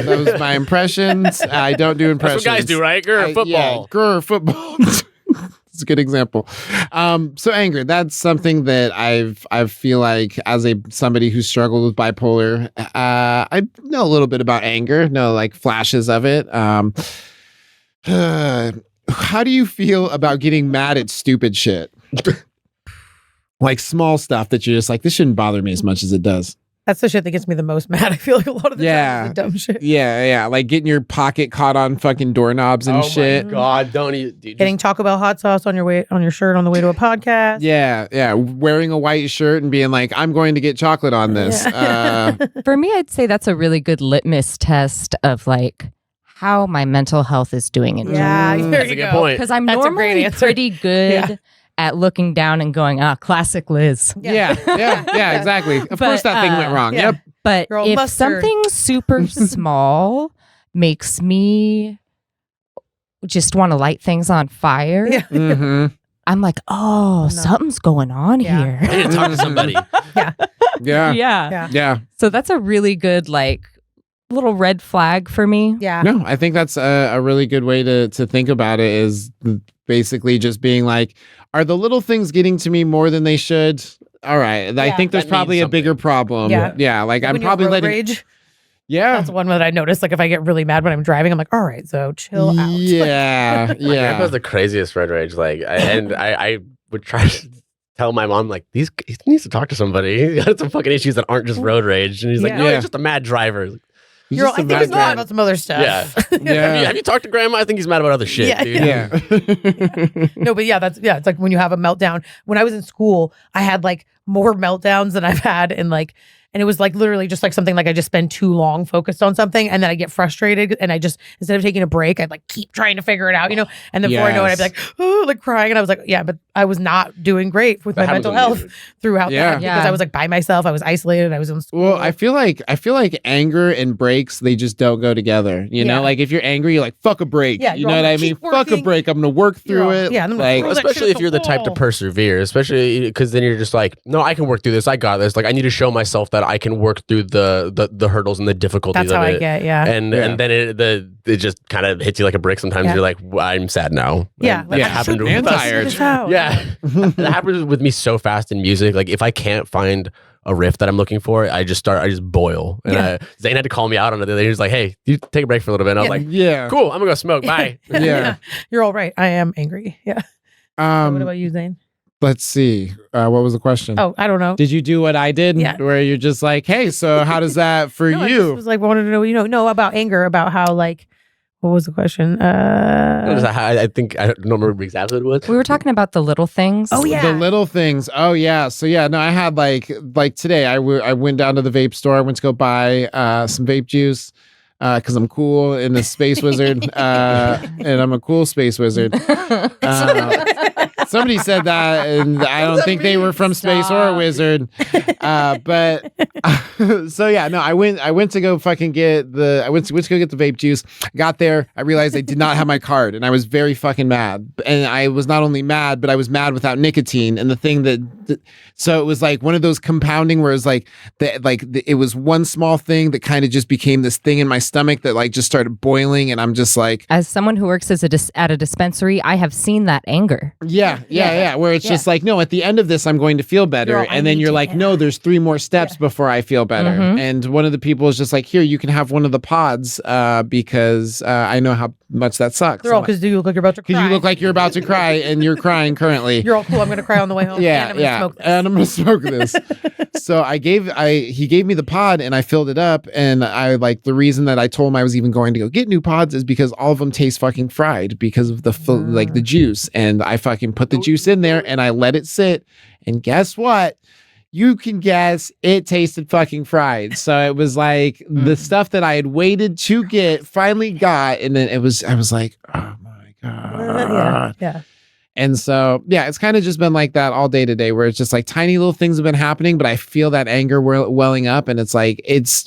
Those are my impressions. I don't do impressions. That's what guys do, right? Grr, football. Grr, football. It's a good example. So anger, that's something that I feel like as somebody who struggled with bipolar, I know a little bit about anger, know like flashes of it. How do you feel about getting mad at stupid shit? Like small stuff that you're just like, this shouldn't bother me as much as it does. That's the shit that gets me the most mad. I feel like a lot of the time is the dumb shit. Yeah. Like getting your pocket caught on fucking doorknobs and shit. Oh my God, don't you? Getting Taco Bell hot sauce on your shirt on the way to a podcast. Yeah. Wearing a white shirt and being like, I'm going to get chocolate on this. For me, I'd say that's a really good litmus test of like how my mental health is doing in general. There That's you a good go. point. Because I'm That's a great normally answer. pretty good at looking down and going, classic Liz. Yeah, exactly. Of course that thing went wrong. yeah. Yep. But Girl, if mustard. something super small makes me just want to light things on fire, Mm-hmm. I'm like, something's going on here. I need to talk to somebody. Yeah. Yeah. So that's a really good like little red flag for me. Yeah. No, I think that's a really good way to think about it is basically just being like, are the little things getting to me more than they should? All right. I think there's That probably means a bigger problem. Yeah. Like I'm When you probably road letting. rage, Yeah. that's one that I noticed. Like if I get really mad when I'm driving, I'm like, all right, so chill out. Yeah. My grandpa's Yeah. the craziest road rage. Like, I would try to tell my mom like, he needs to talk to somebody. He got some fucking issues that aren't just road rage, and he's like, no, Yeah. he's just a mad driver. Like, You're all, I think he's mad about some other stuff. yeah. Yeah. Have you talked to grandma? I think he's mad about other shit, Yeah, dude. Yeah. No, but it's like when you have a meltdown. When I was in school, I had like more meltdowns than I've had in like, and it was like literally just like something like I just spend too long focused on something and then I get frustrated and I just, instead of taking a break, I'd like keep trying to figure it out, and then before I know it, I'd be like, oh, like crying. And I was like, yeah, but I was not doing great with That my happens mental when you- health throughout Yeah. that because I was like by myself. I was isolated. I was in school. Well, I feel like anger and breaks, they just don't go together. You know, Yeah. like if you're angry, you're like, fuck a break. Yeah, you you're know all what I like, mean? keep Fuck a working. break. I'm gonna work through it. Yeah, and I'm like, throw that shit Especially at if the you're the type to wall. persevere, especially because then you're just like, no, I can work through this. I got this. Like, I need to show myself that I can work through the hurdles and the difficulties That's of how it. I get, yeah. And then it just kind of hits you like a brick. Sometimes Yeah. you're like, I'm sad now. Yeah, And like, that I'm happened so with us. tired. This out. Yeah, that happens with me so fast in music. Like if I can't find a riff that I'm looking for, I just boil. And Zane had to call me out on it. He was like, "Hey, you take a break for a little bit." And I was like, yeah. "Cool, I'm gonna go smoke. Bye." Yeah. You're all right. I am angry. Yeah. So what about you, Zane? Let's see. What was the question? Oh, I don't know. Did you do what I did? Yeah. Where you're just like, hey, so how does that for No, I just you? was like wanted to know, about anger, about how like, what was the question? I think I don't remember exactly what it was. We were talking about the little things. Oh, yeah. The little things. Oh yeah. So yeah, no, I had like today I went down to the vape store. I went to go buy some vape juice because I'm cool in the space wizard and I'm a cool space wizard. Somebody said that, and I don't think they were from space or a wizard. But so yeah, no, I went to go fucking get the I went to go get the vape juice. Got there, I realized I did not have my card, and I was very fucking mad. And I was not only mad, but I was mad without nicotine. And the thing so it was like one of those compounding where it was like it was one small thing that kind of just became this thing in my stomach that like just started boiling, and I'm just like, As someone who works at a dispensary, I have seen that anger. yeah. Where it's just like, no, at the end of this, I'm going to feel better. Girl, I And then need you're to like, get no, there's 3 more steps before I feel better. And one of the people is just like, here, you can have one of the pods because I know how much that sucks. They're all because you look like you're about to cry. Because you look like you're about to cry and you're crying currently. You're all cool. I'm gonna cry on the way home. Yeah, and I'm gonna smoke this. and I'm gonna smoke this. So he gave me the pod and I filled it up, and I like the reason that I told him I was even going to go get new pods is because all of them taste fucking fried because of the like the juice, and I fucking put the juice in there and I let it sit, and guess what? You can guess it tasted fucking fried. So it was like the stuff that I had waited to get finally got, and then I was like, oh my god. Yeah. And so, yeah, it's kind of just been like that all day today, where it's just like tiny little things have been happening, but I feel that anger welling up. And it's like,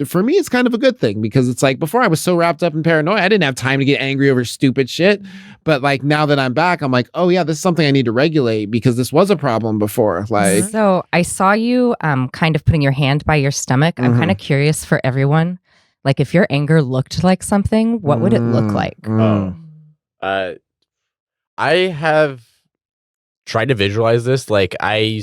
for me, it's kind of a good thing because it's like before I was so wrapped up in paranoia, I didn't have time to get angry over stupid shit. But like now that I'm back, I'm like, oh yeah, this is something I need to regulate because this was a problem before. Like, So I saw you kind of putting your hand by your stomach. I'm kind of curious for everyone. Like if your anger looked like something, what would it look like? I have tried to visualize this. Like I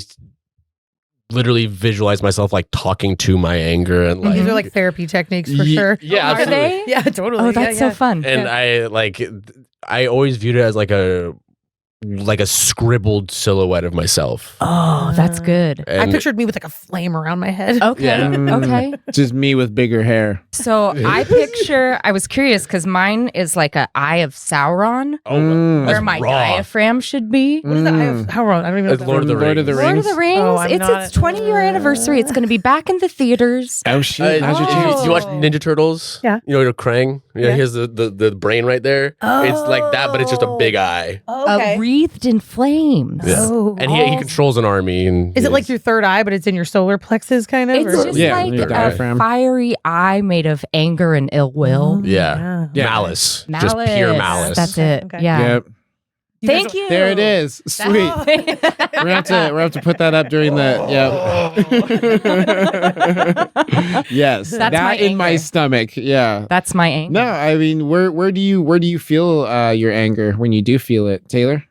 literally visualize myself like talking to my anger and like These are like therapy techniques for sure. yeah, Are absolutely. they? Yeah, totally. Oh, that's so fun. And I always viewed it as like a like a scribbled silhouette of myself. Oh, that's good. I And pictured me with like a flame around my head. Okay. Yeah. Okay. Just me with bigger hair. So I was curious because mine is like a Eye of Sauron, Mm. where that's my raw. diaphragm should be. What is that? How wrong? I don't even know. It's What Lord of the Lord of the Rings. Lord of the Rings. Oh, I'm it's not- its 20-year anniversary. It's going to be back in the theaters. Oh shit! How'd you If change? you watch Ninja Turtles, Yeah. you know Krang. Yeah, Yeah. here's the brain right there. It's like that, but it's just a big eye. Oh, okay. Wreathed in flames. Yeah. Oh. And he controls an army. And Is it like your third eye, but it's in your solar plexus, kind of? It's just Yeah, like your a diaphragm. fiery eye made of anger and ill will. Yeah. Yeah. Malice. Just pure malice. That's Okay, it. okay. Yeah. Yep. Thank you. There it is. Sweet. We're gonna have to put that up during the yes. That's that my in my anger. stomach. Yeah. That's my anger. No, I mean, where do you feel your anger when you do feel it, Taylor?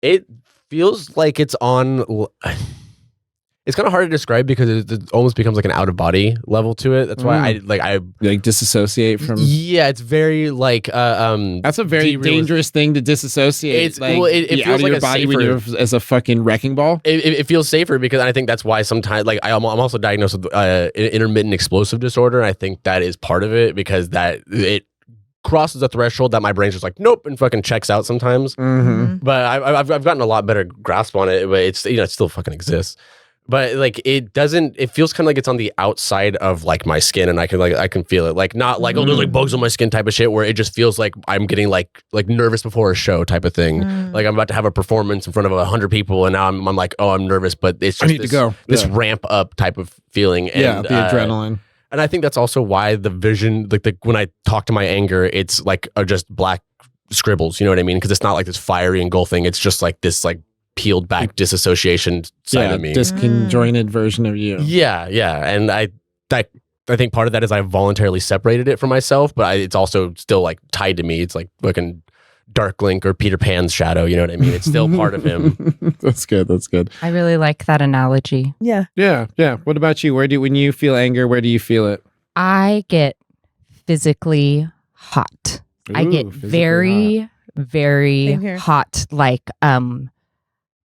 It feels like it's on. It's kind of hard to describe because it almost becomes like an out of body level to it. That's why I Like disassociate from. yeah, it's very like That's a very derealization. dangerous thing to disassociate. It's- like, well, it be feels out of like your a body when you're as a fucking wrecking ball. It feels safer because I think that's why sometimes like I'm also diagnosed with intermittent explosive disorder. And I think that is part of it because that it crosses a threshold that my brain's just like nope and fucking checks out sometimes. Mm-hmm. But I've gotten a lot better grasp on it. But it's it still fucking exists. But like it doesn't. It feels kind of like it's on the outside of like my skin, and I can feel it. Like not like oh there's like bugs on my skin type of shit. Where it just feels like I'm getting like nervous before a show type of thing. Like I'm about to have a performance in front of 100 people, and now I'm like oh I'm nervous, but it's just I need to go. this Yeah. ramp up type of feeling. And, Yeah, the adrenaline. and I think that's also why the vision like when I talk to my anger, it's like just black scribbles. You know what I mean? Because it's not like this fiery engulfing. It's just like this like peeled back disassociation side of me. Disconjointed version of you. Yeah, and I think part of that is I voluntarily separated it from myself, but it's also still like tied to me. It's like fucking Dark Link or Peter Pan's shadow. You know what I mean? It's still part of him. That's good. That's good. I really like that analogy. Yeah. Yeah, yeah. What about you? When you feel anger, where do you feel it? I get physically hot. I Ooh, get physically very, very Same here. hot. Like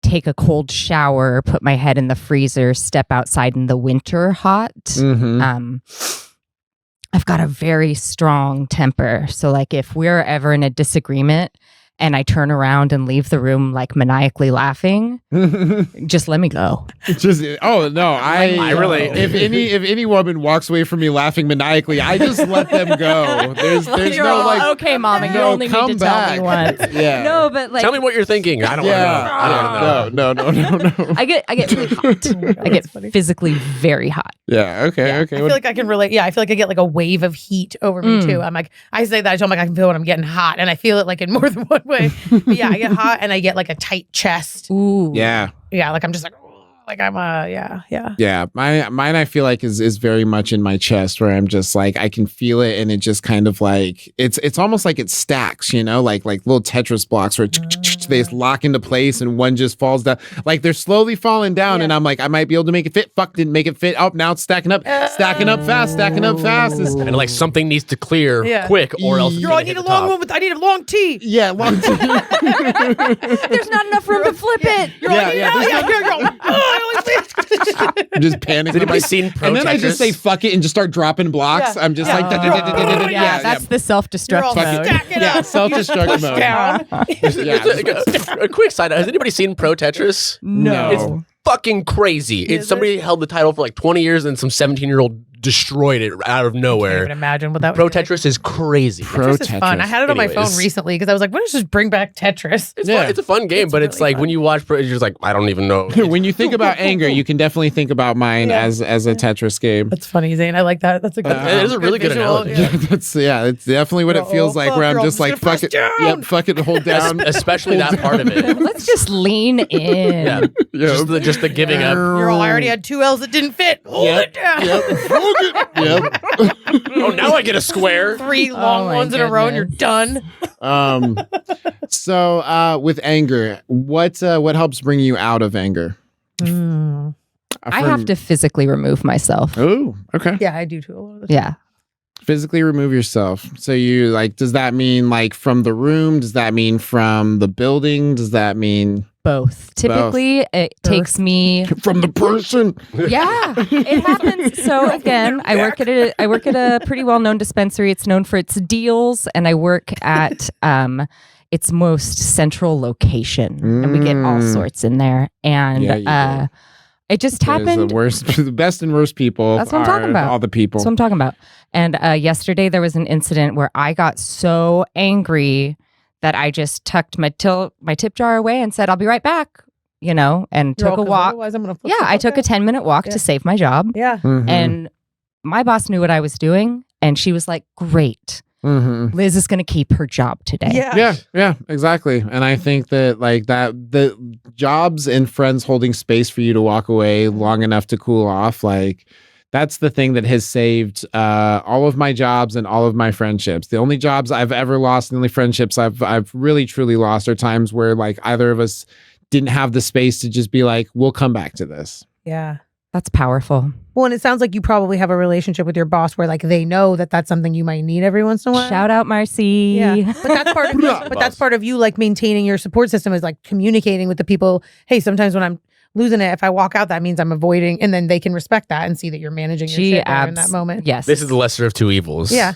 take a cold shower, put my head in the freezer, step outside in the winter hot. Mhm. I've got a very strong temper. So like if we're ever in a disagreement and I turn around and leave the room like maniacally laughing, just let me go. Just oh no, I really- if any woman walks away from me laughing maniacally, I just let them go. There's You're no all, like okay, mama, you no, only need come to tell me back. once. Yeah. No, but like Tell me what you're thinking. I don't want to know. I don't want to know. No. I get really hot. I get funny. physically very hot. Yeah. Okay. Okay. I feel like I can relate. Yeah, I feel like I get like a wave of heat over me too. I'm like, I say that, I'm like, I can feel when I'm getting hot, and I feel it like in more than one way. But yeah, I get hot and I get like a tight chest. Ooh. yeah. Yeah, like I'm just like, like I'm yeah. Yeah, mine I feel like is very much in my chest where I'm just like I can feel it and it just kind of like it's almost like it stacks, you know, like little Tetris blocks where they lock into place and one just falls down. Like they're slowly falling down and I'm like I might be able to make it fit. Fuck, didn't make it fit. Oh, now it's stacking up fast. It's, And like something needs to clear Yeah. quick, or else. it's Girl, gonna I need hit a the long top. one with I need a long T. yeah, long time. There's not enough room to flip it. You're like, Yeah, I'm just panicking. Has anybody seen and then I just say Tetris? fuck it and just start dropping blocks. Yeah. I'm just Yeah. like Yeah, that's the You're self-destruct all mode. stacking yeah, up. self-destruct Push mode. down. Yeah, A quick side. Has anybody seen Pro Tetris? no. It's fucking crazy. Is It's somebody held the title for like 20 years, and some 17-year-old destroyed it out of I can't nowhere. even imagine what that Pro would be like. Tetris is crazy. Pro Tetris is fun. I had it on my phone Anyways. recently because I was like, why don't you just bring back Tetris? It's Yeah. fun. It's a fun game, It's but it's really like fun. when you watch, you're just like, I don't even know. When you think about anger, you can definitely think about mine Yeah. as a Tetris game. That's funny, Zane. I like that. That's a good. It is a really good visual, analogy. yeah. It's definitely what it feels like. Where I'm Girl, just like just gonna fuck it, press down. yep, fuck it, hold down. Especially that part of it. Let's just lean in. Yeah. Just the giving up. You're all, I already had two L's that didn't fit. Hold it down. Yep. Oh, now I get a square. Three long my ones in a row and you're goodness. done. So with anger, what helps bring you out of anger? I have to physically remove myself. Oh, okay. Yeah, I do too. A lot of the time. Yeah. Physically remove yourself. So you like, does that mean like from the room? Does that mean from the building? Does that mean Both. Typically, it takes me from the person? Yeah, it happens. So again, I work at a pretty well-known dispensary. It's known for its deals, and I work at its most central location, and we get all sorts in there. And it just happened. The best and worst people. That's what I'm talking about. All the people. That's what I'm talking about. And yesterday there was an incident where I got so angry that I just tucked my tip jar away and said, "I'll be right back," and took a walk. I took a 10-minute walk to save my job. Yeah. Mm-hmm. And my boss knew what I was doing, and she was like, "Great. Mm-hmm. Liz is going to keep her job today." Yeah, exactly. And I think that like that the jobs and friends holding space for you to walk away long enough to cool off, like that's the thing that has saved all of my jobs and all of my friendships. The only jobs I've ever lost, and the only friendships I've really truly lost are times where like either of us didn't have the space to just be like, we'll come back to this. Yeah. That's powerful. Well, and it sounds like you probably have a relationship with your boss where like they know that that's something you might need every once in a while. Shout out Marcy. Yeah, but that's part of that's part of you like maintaining your support system is like communicating with the people. Hey, sometimes when I'm losing it, if I walk out, that means I'm avoiding, and then they can respect that and see that you're managing your shit better in that moment. Yes, this is the lesser of two evils. Yeah.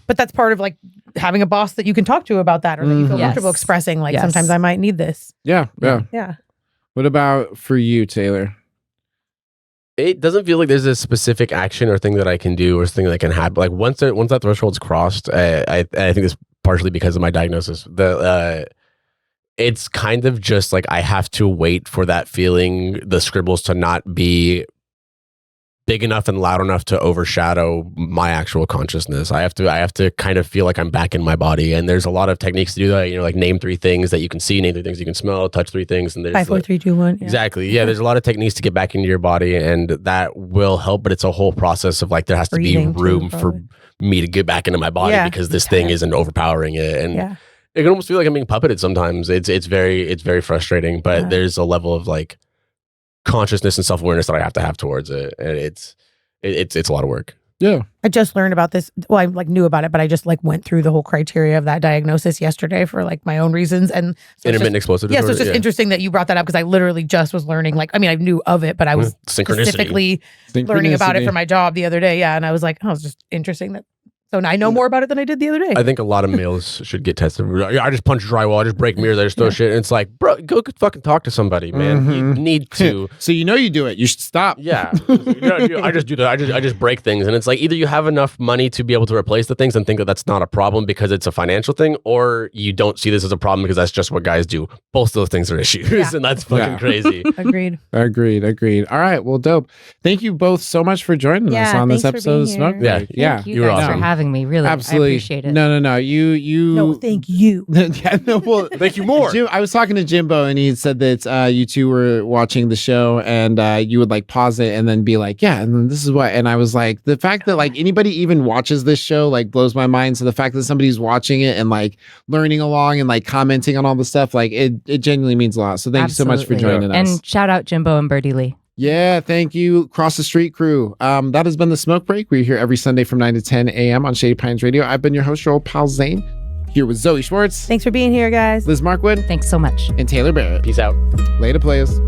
But that's part of like having a boss that you can talk to about that, or that you feel comfortable expressing. Like sometimes I might need this. Yeah. What about for you, Taylor? It doesn't feel like there's a specific action or thing that I can do or something that can happen. Like once that threshold's crossed, I think it's partially because of my diagnosis. It's kind of just like I have to wait for that feeling, the scribbles to not be big enough and loud enough to overshadow my actual consciousness. I have to kind of feel like I'm back in my body. And there's a lot of techniques to do that. Like name 3 things that you can see, name 3 things you can smell, touch 3 things. And there's 5, 4, 3, 2, 1. Yeah. Exactly. Yeah. There's a lot of techniques to get back into your body, and that will help. But it's a whole process of like there has to be room for me to get back into my body because this thing isn't overpowering it. And it can almost feel like I'm being puppeted sometimes. It's very frustrating. But there's a level of like consciousness and self-awareness that I have to have towards it, and it's a lot of work. Yeah, I just learned about this. Well, I like knew about it, but I just like went through the whole criteria of that diagnosis yesterday for like my own reasons. And so intermittent explosive disorder. So it's just interesting that you brought that up, because I literally just was learning. Like, I mean, I knew of it, but I was specifically learning about it for my job the other day. Yeah, and I was like, oh, it's just interesting that. So now I know more about it than I did the other day. I think a lot of males should get tested. I just punch drywall, I just break mirrors, I just throw shit. And it's like, bro, go fucking talk to somebody, man. You need to. So you do it. You should stop. Yeah. I just do that. I just break things. And it's like either you have enough money to be able to replace the things and think that that's not a problem because it's a financial thing, or you don't see this as a problem because that's just what guys do. Both of those things are issues. And that's fucking crazy. Agreed. All right. Well, dope. Thank you both so much for joining us on this episode of Smoke Break. Thank you guys for having me. Really, absolutely. I appreciate it. No. No, thank you. Well, thank you more. I was talking to Jimbo, and he said that you two were watching the show, and you would like pause it and then be like, yeah, and then this is what. And I was like, the fact that like anybody even watches this show like blows my mind. So the fact that somebody's watching it and like learning along and like commenting on all the stuff, like it genuinely means a lot. So thank you so much for joining us. And shout out Jimbo and Birdie Lee. Yeah, thank you, Cross the Street crew. That has been the Smoke Break. We're here every Sunday from 9 to 10 a.m. on Shady Pines Radio. I've been your host, your old pal Zane, here with Zoe Schwartz. Thanks for being here, guys. Liz Markwood. Thanks so much. And Taylor Barrett. Peace out. Later, players.